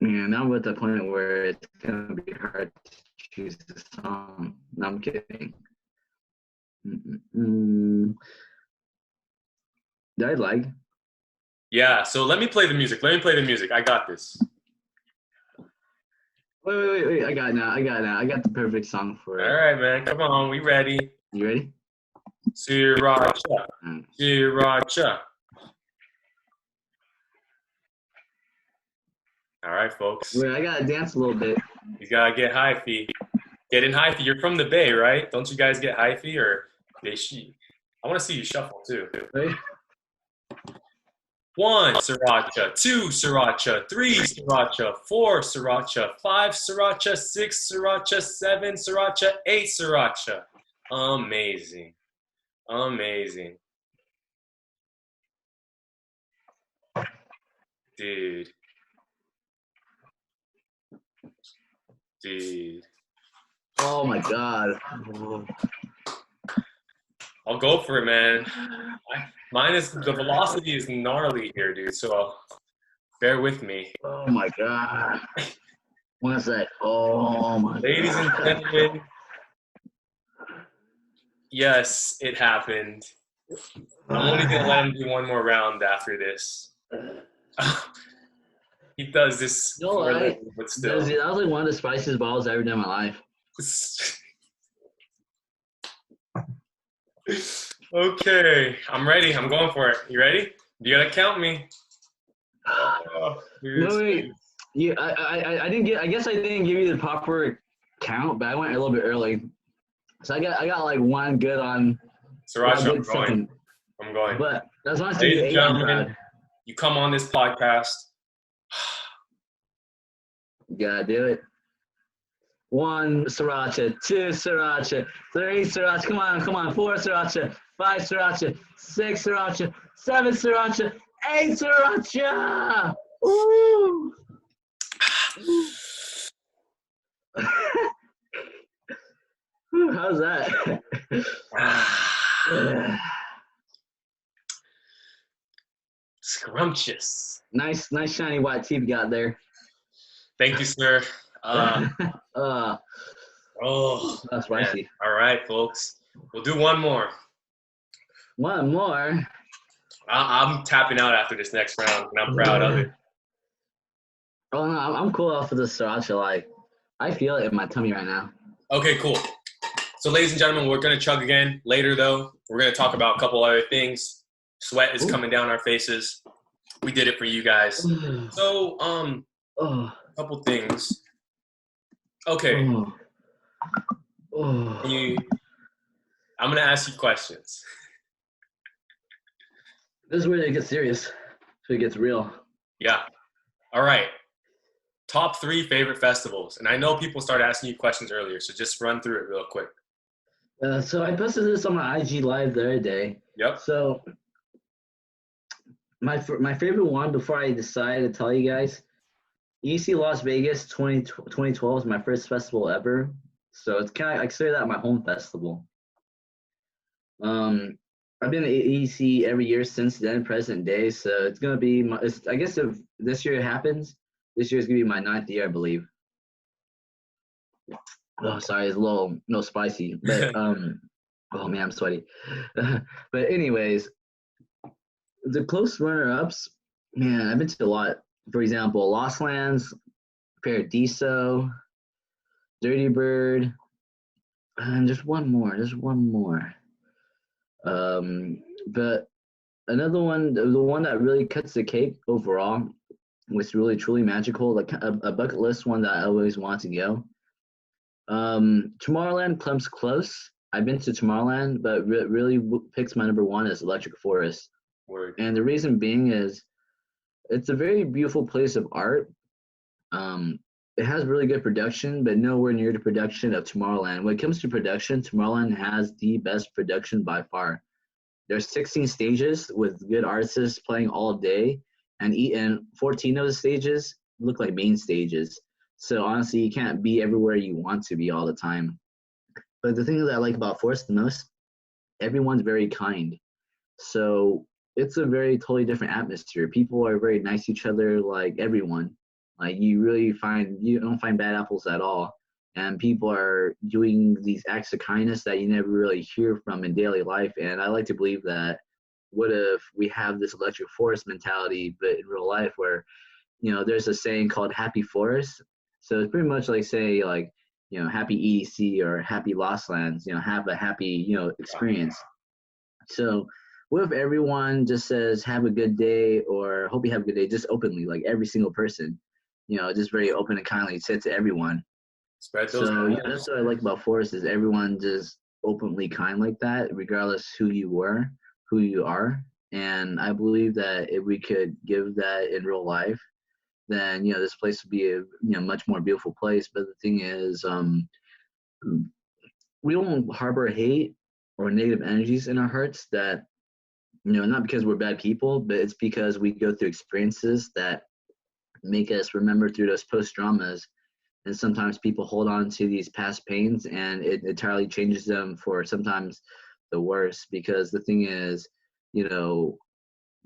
Man, now I'm at the point where it's gonna be hard to choose the song. No, I'm kidding. Mm-mm-mm. Did I like? Yeah, so let me play the music. Let me play the music. I got this. Wait. I got it now. I got the perfect song for All it. right, man. Come on. We ready. You ready? Sriracha. Mm. Sriracha. All right, folks. Wait, I gotta dance a little bit. You gotta get hyphy. Get in hyphy. You're from the Bay, right? Don't you guys get hyphy or they I want to see you shuffle too. Ready? 1 sriracha, 2 sriracha, 3 sriracha, 4 sriracha, 5 sriracha, 6 sriracha, 7 sriracha, 8 sriracha. Amazing. Amazing. Dude. Dude. Oh my god. I'll go for it, man. Mine is, the velocity is gnarly here, dude, so bear with me. Oh my god. One sec. Oh my Ladies and god. gentlemen, yes, it happened. I'm only going to let him do one more round after this. He does this No, for a living, but still. that was like one of the spiciest balls I ever done in my life. Okay, I'm ready. I'm going for it. You ready? You gotta count me. Oh, No, wait. I didn't get. I guess I didn't give you the proper count, but I went a little bit early. So I got like one good on. Sriracha, I'm going. I'm going. But that's not Ladies and eight. gentlemen, you come on this podcast. You gotta do it. 1 sriracha, 2 sriracha, 3 sriracha. Come on. 4 sriracha, 5 sriracha, 6 sriracha, 7 sriracha, 8 sriracha. Ooh. How's that? Scrumptious. Nice shiny white teeth you got there. Thank you, sir. Oh, that's spicy. Man. All right, folks. We'll do one more. One more. I'm tapping out after this next round, and I'm proud of it. Oh no, I'm cool off of the sriracha. Like, I feel it in my tummy right now. Okay, cool. So, ladies and gentlemen, we're gonna chug again later. Though we're gonna talk about a couple other things. Sweat is coming down our faces. We did it for you guys. So, a couple things. Okay. I'm gonna ask you questions. This is where it gets serious. So it gets real. Yeah. All right. Top 3 favorite festivals. And I know people started asking you questions earlier, so just run through it real quick. So I posted this on my IG live the other day. Yep. So my favorite one, before I decide to tell you guys, EC Las Vegas 2012 is my first festival ever. So it's kind of, I consider that my home festival. I've been to EC every year since then, present day. So it's gonna be I guess if this year happens, this year's gonna be my 9th year, I believe. Oh, sorry, it's a little spicy, but oh man, I'm sweaty. But anyways, the close runner-ups, man, I've been to a lot. For example, Lost Lands, Paradiso, Dirty Bird, and there's one more. But another one, the one that really cuts the cake overall, was really truly magical, like a bucket list one that I always want to go. Tomorrowland comes close. I've been to Tomorrowland, but really picks my number one is Electric Forest. Word. And the reason being is it's a very beautiful place of art. it has really good production, but nowhere near the production of Tomorrowland. When it comes to production, Tomorrowland has the best production by far. There's 16 stages with good artists playing all day, and 14 of the stages look like main stages. So honestly, you can't be everywhere you want to be all the time. But the thing that I like about Forest the most, everyone's very kind. So it's a very totally different atmosphere. People are very nice to each other, like everyone. Like you don't find bad apples at all. And people are doing these acts of kindness that you never really hear from in daily life. And I like to believe that what if we have this electric forest mentality, but in real life where, there's a saying called happy forest. So it's pretty much like say like, happy EDC or happy Lost Lands, have a happy, experience. So what if everyone just says have a good day or hope you have a good day just openly, like every single person, just very open and kindly said to everyone. Spread those. So yeah, that's what I like about Forest is everyone just openly kind like that, regardless who you were, who you are. And I believe that if we could give that in real life, then this place would be a much more beautiful place. But the thing is, we don't harbor hate or negative energies in our hearts that not because we're bad people, but it's because we go through experiences that make us remember through those post dramas. And sometimes people hold on to these past pains and it entirely changes them for sometimes the worse. Because the thing is,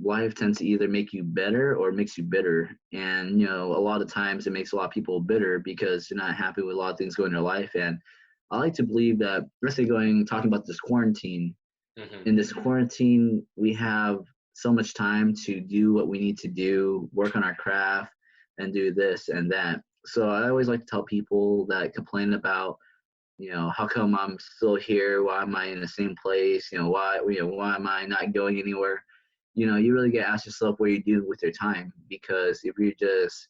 life tends to either make you better or makes you bitter. And, a lot of times it makes a lot of people bitter because they're not happy with a lot of things going in their life. And I like to believe that, let's say talking about this quarantine, in this quarantine, we have so much time to do what we need to do, work on our craft, and do this and that. So I always like to tell people that complain about, how come I'm still here? Why am I in the same place? Why am I not going anywhere? You really get to ask yourself what you do with your time, because if you're just,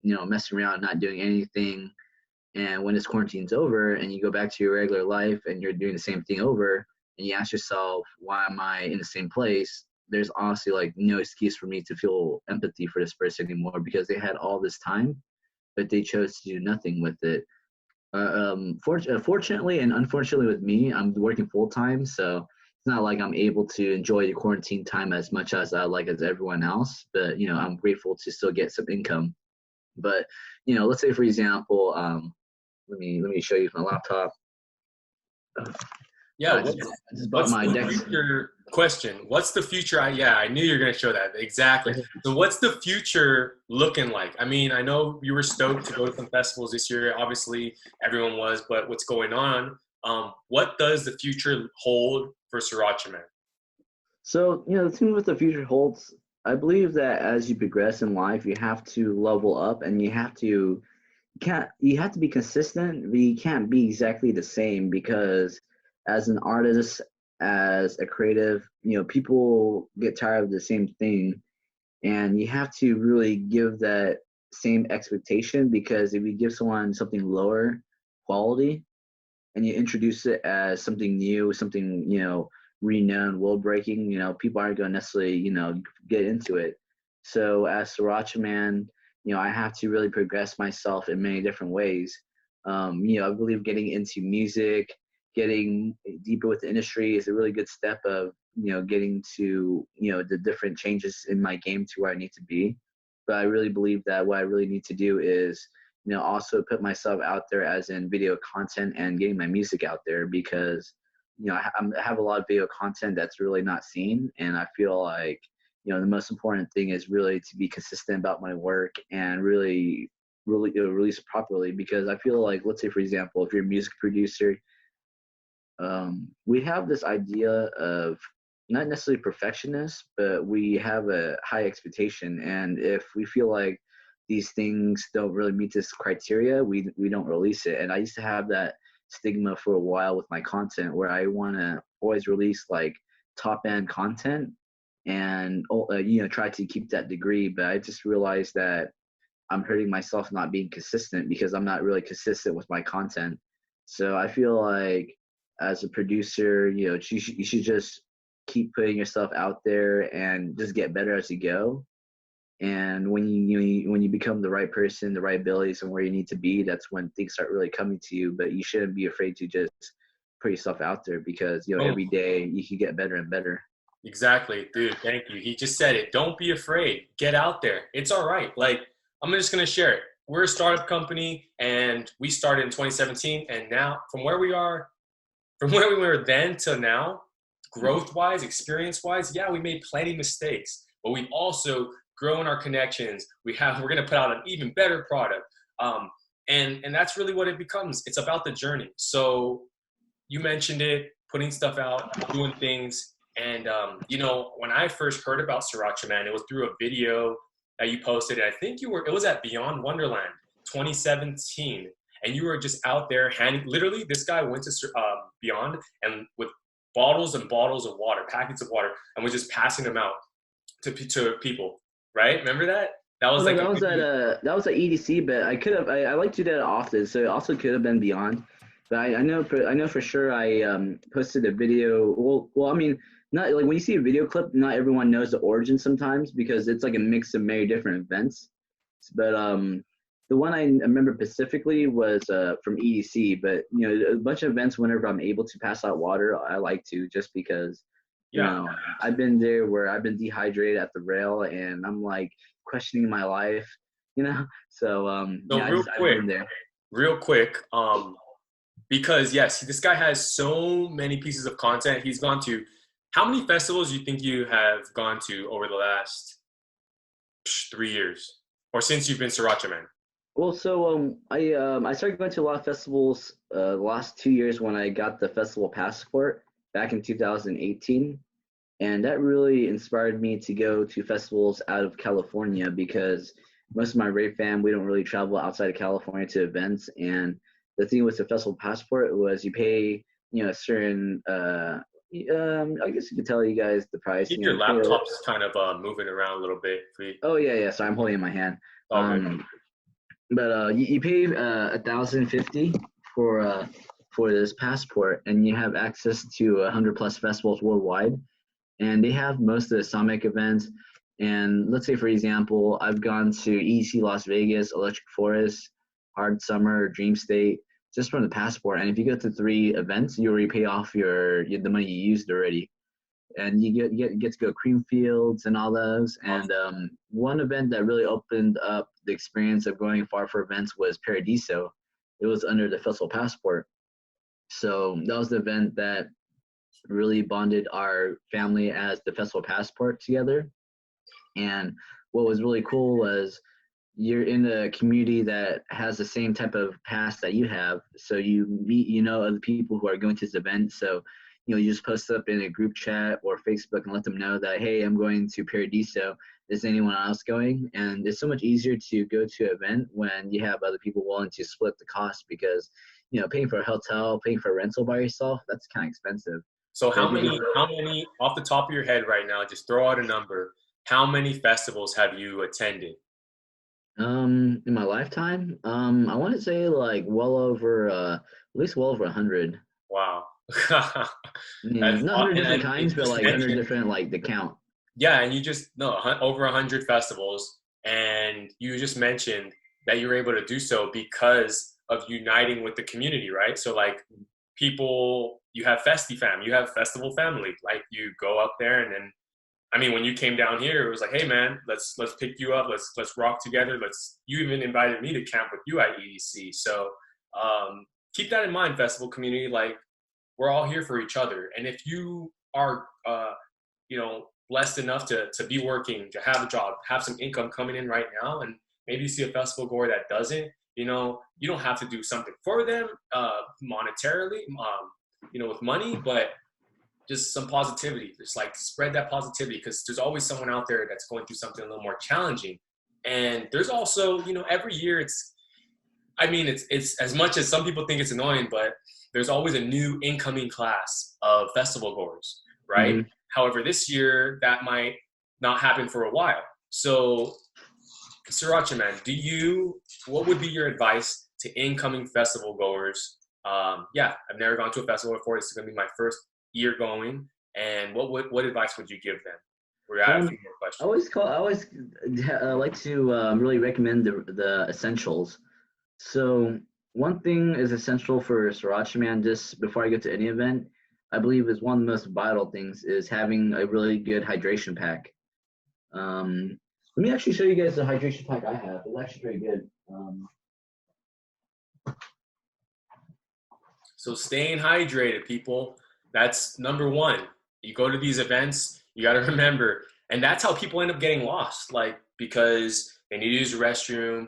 messing around, not doing anything, and when this quarantine's over and you go back to your regular life and you're doing the same thing over, and you ask yourself, why am I in the same place? There's honestly like no excuse for me to feel empathy for this person anymore, because they had all this time, but they chose to do nothing with it. Fortunately and unfortunately with me, I'm working full time, so it's not like I'm able to enjoy the quarantine time as much as I like as everyone else. But I'm grateful to still get some income. But let's say for example, let me show you my laptop. Yeah, What's my the future question? What's the future? I knew you were going to show that. Exactly. So what's the future looking like? I mean, I know you were stoked to go to some festivals this year. Obviously, everyone was, but what's going on? What does the future hold for Sriracha Man? So, the thing with the future holds, I believe that as you progress in life, you have to level up and you have to be consistent, but you can't be exactly the same, because as an artist, as a creative, people get tired of the same thing, and you have to really give that same expectation, because if you give someone something lower quality and you introduce it as something new, something, renowned, world breaking, people aren't going to necessarily, get into it. So as Sriracha Man, I have to really progress myself in many different ways. I believe getting into music, getting deeper with the industry is a really good step of, getting to, the different changes in my game to where I need to be. But I really believe that what I really need to do is, also put myself out there as in video content and getting my music out there, because, I have a lot of video content that's really not seen. And I feel like, the most important thing is really to be consistent about my work and really release it properly. Because I feel like, let's say for example, if you're a music producer, we have this idea of not necessarily perfectionist, but we have a high expectation. And if we feel like these things don't really meet this criteria, we don't release it. And I used to have that stigma for a while with my content, where I want to always release like top end content and try to keep that degree. But I just realized that I'm hurting myself not being consistent, because I'm not really consistent with my content. So I feel like as a producer, you should just keep putting yourself out there and just get better as you go. And when you become the right person, the right abilities, and where you need to be, that's when things start really coming to you. But you shouldn't be afraid to just put yourself out there, because Oh, every day you can get better and better. exactly, dude. Thank you. He just said it. Don't be afraid. Get out there. It's all right. Like, I'm just gonna share it. We're a startup company, and we started in 2017. And now, from where we were then to now, growth wise, experience wise, yeah, we made plenty of mistakes, but we've also grown our connections. We're going to put out an even better product. And that's really what it becomes. It's about the journey. So you mentioned it, putting stuff out, doing things. And, when I first heard about Sriracha, man, it was through a video that you posted. I think it was at Beyond Wonderland 2017. And you were just out there handing, literally, this guy went to Beyond and with bottles and bottles of water, packets of water, and was just passing them out to people, right? Remember that? That Oh was no, like a that was at EDC, but I like to do that often, so it also could have been Beyond. But I know for sure I posted a video. I mean, not like when you see a video clip, not everyone knows the origin sometimes, because it's like a mix of many different events. But the one I remember specifically was from EDC. But a bunch of events, whenever I'm able to pass out water, I like to, just because yeah. I've been there where I've been dehydrated at the rail, and I'm like questioning my life, So So I've been there. real quick, because yes, this guy has so many pieces of content. He's gone to how many festivals do you think you have gone to over the last 3 years, or since you've been Sriracha Man? Well, so I started going to a lot of festivals the last 2 years when I got the festival passport back in 2018, and that really inspired me to go to festivals out of California, because most of my rave fam, we don't really travel outside of California to events. And the thing with the festival passport was you pay a certain I guess you could tell you guys the price. Keep your You pay laptops kind of moving around a little bit. Oh yeah. So I'm holding it in my hand. All good. But you pay 1,050 for this passport, and you have access to 100+ festivals worldwide, and they have most of the Sonic events. And let's say, for example, I've gone to EC Las Vegas, Electric Forest, Hard Summer, Dream State, just from the passport. And if you go to 3 events, you already pay off the money you used already. And you get to go cream fields and all those. And one event that really opened up the experience of going far for events was Paradiso. It was under the festival passport. So that was the event that really bonded our family as the festival passport together. And what was really cool was you're in a community that has the same type of pass that you have. So you meet, other people who are going to this event. So, you just post up in a group chat or Facebook and let them know that, hey, I'm going to Paradiso. Is anyone else going? And it's so much easier to go to an event when you have other people willing to split the cost, because, paying for a hotel, paying for a rental by yourself, that's kind of expensive. So But if you how many off the top of your head right now, just throw out a number. How many festivals have you attended? in my lifetime, I want to say like at least well over 100. Wow. Yeah, not 100 different And you kinds, but just like 100 mentioned, different, like the count. yeah, and you just no over 100 festivals, and you just mentioned that you were able to do so because of uniting with the community, right? So like people, you have Festi fam, you have festival family, like you go up there, and then I mean, when you came down here, it was like, hey man, let's pick you up, let's rock together. You even invited me to camp with you at EDC. So keep that in mind, festival community. Like we're all here for each other, and if you are blessed enough to be working, to have a job, have some income coming in right now, and maybe you see a festival goer that doesn't, you don't have to do something for them monetarily, with money, but just some positivity. Just like spread that positivity, because there's always someone out there that's going through something a little more challenging. And there's also, every year it's as much as some people think it's annoying, but there's always a new incoming class of festival goers, right? Hmm. However, this year that might not happen for a while. So, Sriracha Man, what would be your advice to incoming festival goers? Yeah, I've never gone to a festival before. This is going to be my first year going. And what advice would you give them? We got a few more questions. I always like to really recommend the essentials. So one thing is essential for Sriracha Man, just before I get to any event, I believe is one of the most vital things is having a really good hydration pack. Let me actually show you guys the hydration pack I have. It's actually pretty good. So staying hydrated, people, that's number one. You go to these events, you got to remember, and that's how people end up getting lost, like because they need to use the restroom,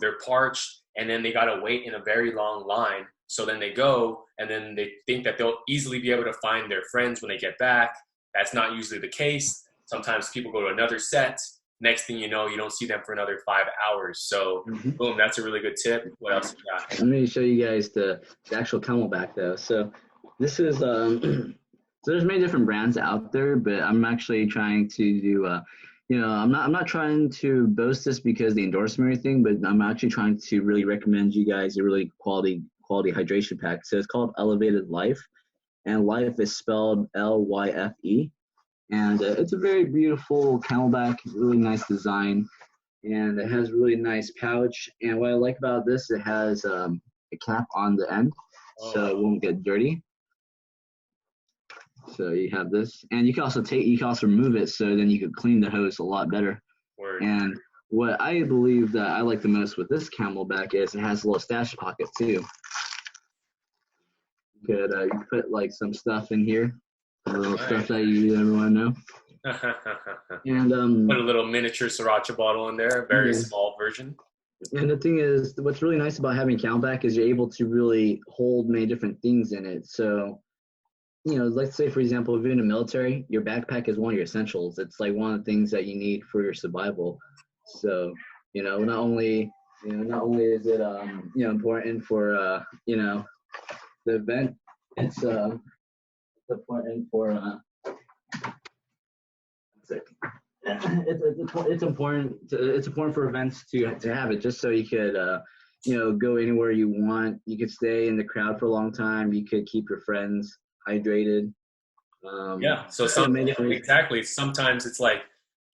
they're parched, and then they got to wait in a very long line. So then they go, and then they think that they'll easily be able to find their friends when they get back. That's not usually the case. Sometimes people go to another set. Next thing you know, you don't see them for another 5 hours. So, boom, that's a really good tip. What else you got? Let me show you guys the actual Camelback though. So this is so there's many different brands out there, but I'm actually trying to do I'm not trying to boast this because the endorsement or anything, but I'm actually trying to really recommend you guys a really quality hydration pack. So it's called Elevated Life, and Life is spelled Lyfe. And it's a very beautiful Camelback, really nice design, and it has a really nice pouch. And what I like about this, it has a cap on the end, so it won't get dirty. So you have this, and you can also remove it, so then you could clean the hose a lot better. Word. And what I believe that I like the most with this Camelback is it has a little stash pocket too. You could put like some stuff in here, a little stuff that you ever want to know. And put a little miniature Sriracha bottle in there, a very small version. And the thing is, what's really nice about having Camelback is you're able to really hold many different things in it. So, let's say for example, if you're in the military, your backpack is one of your essentials. It's like one of the things that you need for your survival. So, not only is it important for the event, it's important for it's important for events to have it, just so you could go anywhere you want. You could stay in the crowd for a long time. You could keep your friends hydrated. So exactly. Sometimes it's like,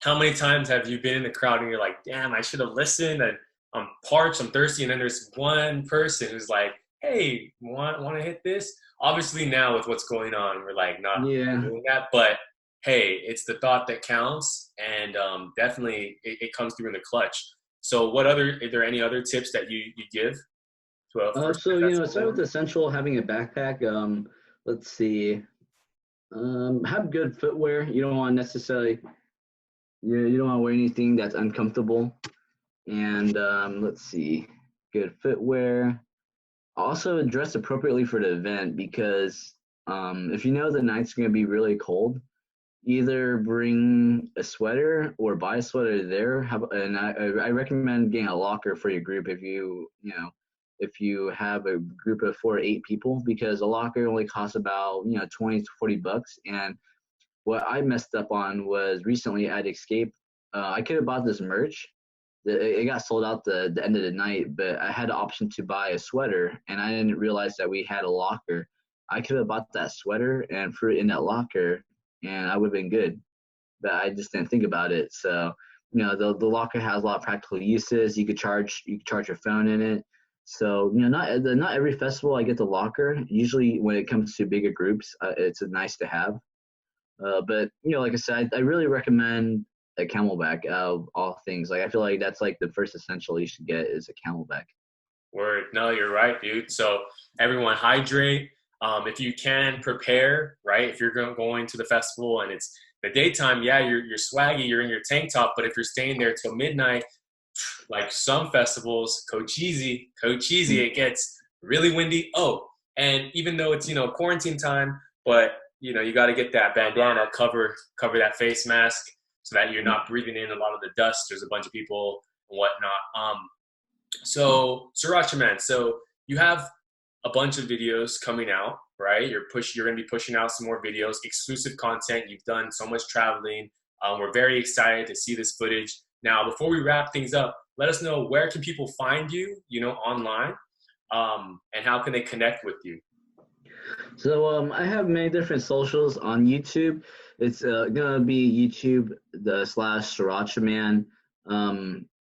how many times have you been in the crowd and you're like, damn, I should have listened, and I'm parched, I'm thirsty, and then there's one person who's like, hey, want to hit this? Obviously now with what's going on, we're like not doing that, but hey, it's the thought that counts, and definitely it comes through in the clutch. So are there any other tips that you give? Start with essential, having a backpack. Let's see. Have good footwear. You don't want necessarily, you don't want to wear anything that's uncomfortable. And let's see, good footwear. Also dress appropriately for the event, because if you know the night's going to be really cold, either bring a sweater or buy a sweater there. And I recommend getting a locker for your group if you have a group of 4 to 8 people, because a locker only costs about 20 to $40. And what I messed up on was recently at Escape, I could have bought this merch. It got sold out the end of the night, but I had the option to buy a sweater, and I didn't realize that we had a locker. I could have bought that sweater and threw it in that locker, and I would have been good, but I just didn't think about it. So, the locker has a lot of practical uses. You could charge your phone in it. So, not every festival I get the locker. Usually when it comes to bigger groups, it's nice to have. But, like I said, I really recommend a Camelback out of all things. Like, I feel like that's like the first essential you should get is a Camelback. Word. No, you're right, dude. So everyone hydrate. If you can, prepare, right? If you're going to the festival and it's the daytime, you're swaggy, you're in your tank top, but if you're staying there till midnight, like some festivals, Cochise, it gets really windy. Oh, and even though it's, quarantine time, but, you got to get that bandana, cover that face mask so that you're not breathing in a lot of the dust. There's a bunch of people and whatnot. So Sriracha Man, so you have a bunch of videos coming out, right? You're going to be pushing out some more videos, exclusive content. You've done so much traveling. We're very excited to see this footage. Now, before we wrap things up, let us know, where can people find you, online, and how can they connect with you? So I have many different socials on YouTube. It's gonna be YouTube the slash Sriracha Man,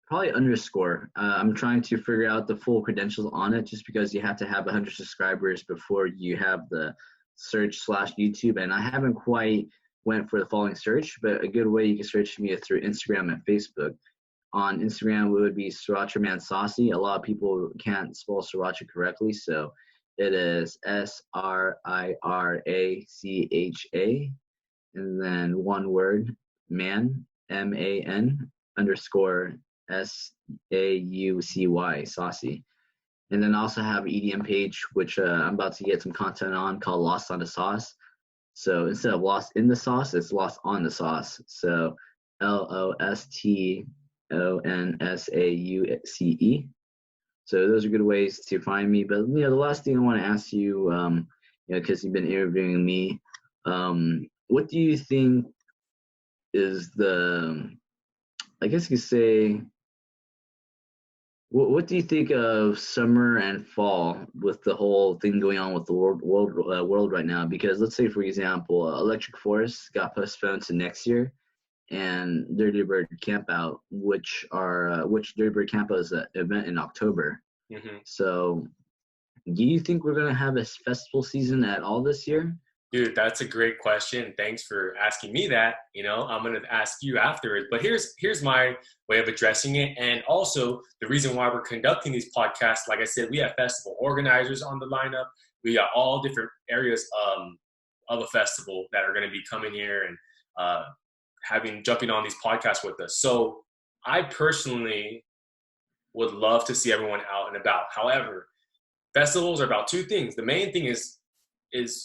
probably underscore. I'm trying to figure out the full credentials on it, just because you have to have 100 subscribers before you have the search slash YouTube, and I haven't quite went for the following search. But a good way you can search me is through Instagram and Facebook. On Instagram, it would be Sriracha Man Saucy. A lot of people can't spell sriracha correctly, so it is Sriracha, and then one word, man, MAN underscore SAUCY, saucy. And then I also have an EDM page, which I'm about to get some content on, called Lost on the Sauce. So instead of Lost in the Sauce, it's Lost on the Sauce. So LOSTONSAUCE. So those are good ways to find me. But the last thing I want to ask you, because you've been interviewing me, what do you think is the, I guess you could say, what do you think of summer and fall with the whole thing going on with the world right now? Because let's say, for example, Electric Forest got postponed to next year, and Dirty Bird Campout, which Dirty Bird Campout is an event in October. Mm-hmm. So, do you think we're gonna have a festival season at all this year? Dude, that's a great question. Thanks for asking me that. I'm going to ask you afterwards. But here's my way of addressing it. And also the reason why we're conducting these podcasts. Like I said, we have festival organizers on the lineup. We got all different areas of a festival that are going to be coming here and jumping on these podcasts with us. So I personally would love to see everyone out and about. However, festivals are about two things. The main thing is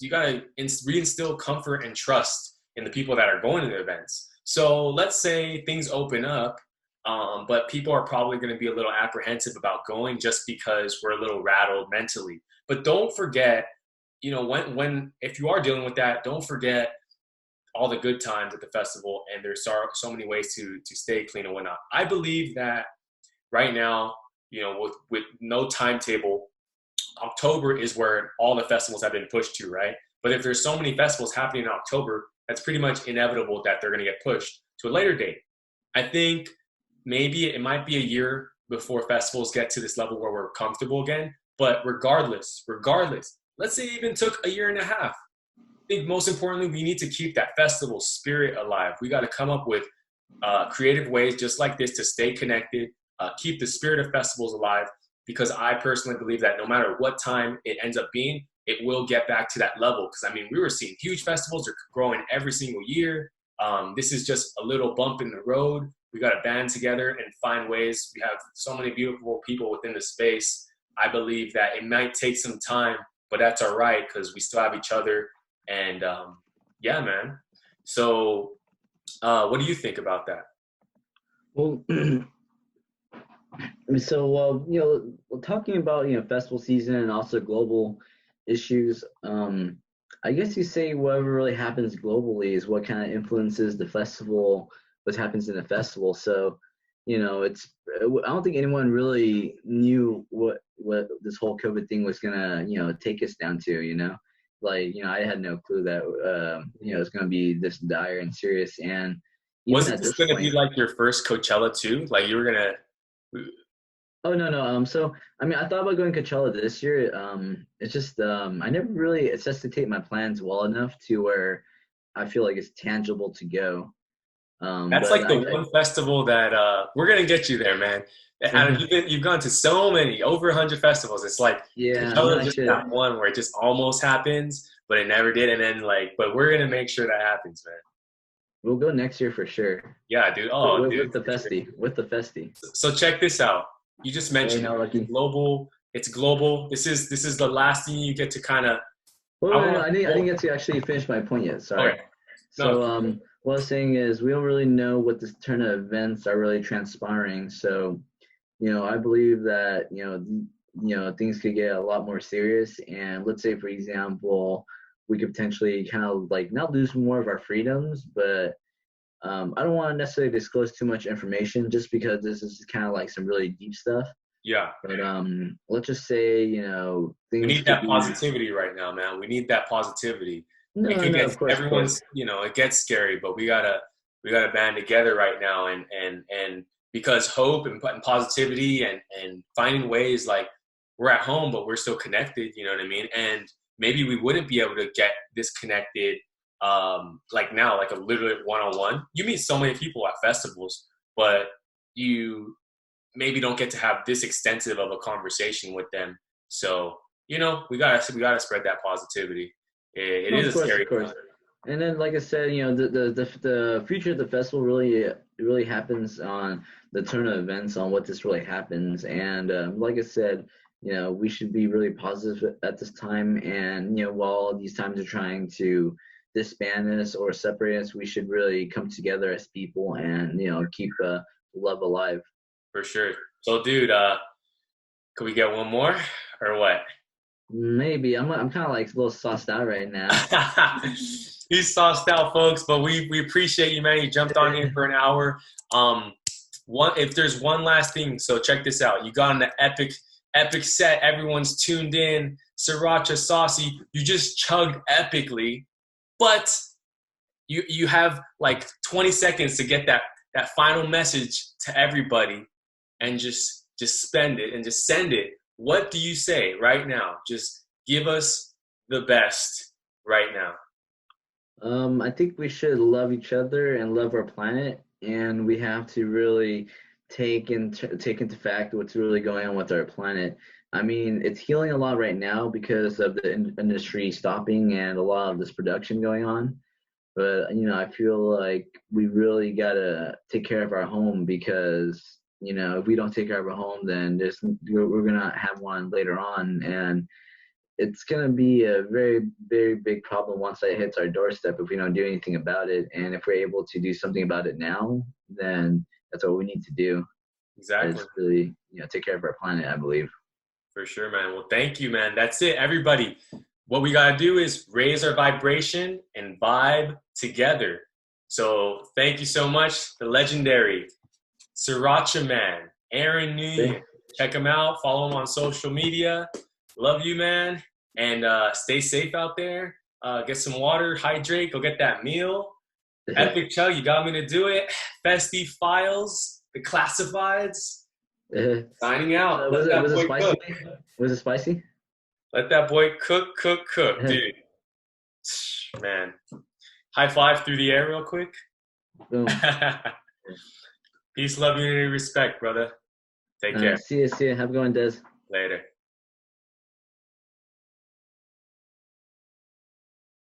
you got to reinstill comfort and trust in the people that are going to the events. So let's say things open up, but people are probably going to be a little apprehensive about going just because we're a little rattled mentally. But don't forget, if you are dealing with that, don't forget all the good times at the festival, and there's so many ways to stay clean and whatnot. I believe that right now, with no timetable, October is where all the festivals have been pushed to, right? But if there's so many festivals happening in October, that's pretty much inevitable that they're going to get pushed to a later date. I think maybe it might be a year before festivals get to this level where we're comfortable again. But regardless, let's say it even took a year and a half. I think most importantly, we need to keep that festival spirit alive. We got to come up with creative ways just like this to stay connected, keep the spirit of festivals alive, because I personally believe that no matter what time it ends up being, it will get back to that level. Because, we were seeing huge festivals are growing every single year. This is just a little bump in the road. We got to band together and find ways. We have so many beautiful people within the space. I believe that it might take some time, but that's all right because we still have each other. And yeah, man. So what do you think about that? Well, so talking about festival season and also global issues, I guess you say whatever really happens globally is what kind of influences the festival, what happens in the festival. So I don't think anyone really knew what this whole COVID thing was gonna take us down to. I had no clue that it's gonna be this dire and serious. And wasn't this gonna be like your first Coachella too? Like you were gonna. Oh no. So I thought about going Coachella this year. It's just I never really necessitate my plans well enough to where I feel like it's tangible to go. That's like the one festival that we're gonna get you there, man. And you've gone to so many, over 100 festivals. It's like Coachella just that one where it just almost happens, but it never did. And then but we're gonna make sure that happens, man. We'll go next year for sure. Yeah, dude. Oh, dude. With the Festiie. So check this out. You just mentioned global. It's global. This is the last thing you get to kind of. I didn't get to actually finish my point yet. Sorry. Okay. No. So what I was saying is we don't really know what this turn of events are really transpiring. So, I believe that things could get a lot more serious. And let's say, for example, we could potentially kind of not lose more of our freedoms, but I don't want to necessarily disclose too much information just because this is kind of some really deep stuff. Yeah. But let's just say, We things need could that be. positivity right now, man. We need that positivity. It No, could no, get of course, of course. everyone's, it gets scary, but we gotta band together right now, and because hope and positivity and finding ways, like, we're at home but we're still connected, you know what I mean? And maybe we wouldn't be able to get disconnected, like now, like a literally one-on-one. You meet so many people at festivals, but you maybe don't get to have this extensive of a conversation with them. So, we gotta spread that positivity. It No, is of a course, scary of course. time. And then, like I said, the future of the festival really happens on the turn of events on what this really happens. And like I said, we should be really positive at this time. And while these times are trying to disband us or separate us, we should really come together as people and keep love alive. For sure. So, dude, could we get one more or what? Maybe I'm kind of like a little sauced out right now. He's sauced out, folks, but we appreciate you, man. You jumped on here for an hour. Um, if there's one last thing, so check this out. You got an epic set. Everyone's tuned in. Sriracha saucy. You just chugged epically, but you have like 20 seconds to get that final message to everybody, and just spend it and just send it. What do you say right now? Just give us the best right now. I think we should love each other and love our planet, and we have to really take into fact what's really going on with our planet. I mean, it's healing a lot right now because of the industry stopping and a lot of this production going on. But I feel like we really gotta take care of our home because if we don't take care of our home, then we're gonna have one later on, and it's going to be a very, very big problem once that hits our doorstep if we don't do anything about it. And if we're able to do something about it now, then that's what we need to do Exactly. is really, take care of our planet, I believe. For sure, man. Well, thank you, man. That's it, everybody. What we got to do is raise our vibration and vibe together. So thank you so much, the legendary Sriracha Man, Aaron Okay? Nguyen. Check him out. Follow him on social media. Love you, man. And stay safe out there. Get some water, hydrate, go get that meal. Epic Chug, you got me to do it. Festiie Files, the classifieds. Signing out. Let that Was it boy spicy? cook. Was it spicy? Let that boy cook, dude. Man. High five through the air real quick. Boom. Peace, love, unity, respect, brother. Take care. See you. Have a good one, Des. Later.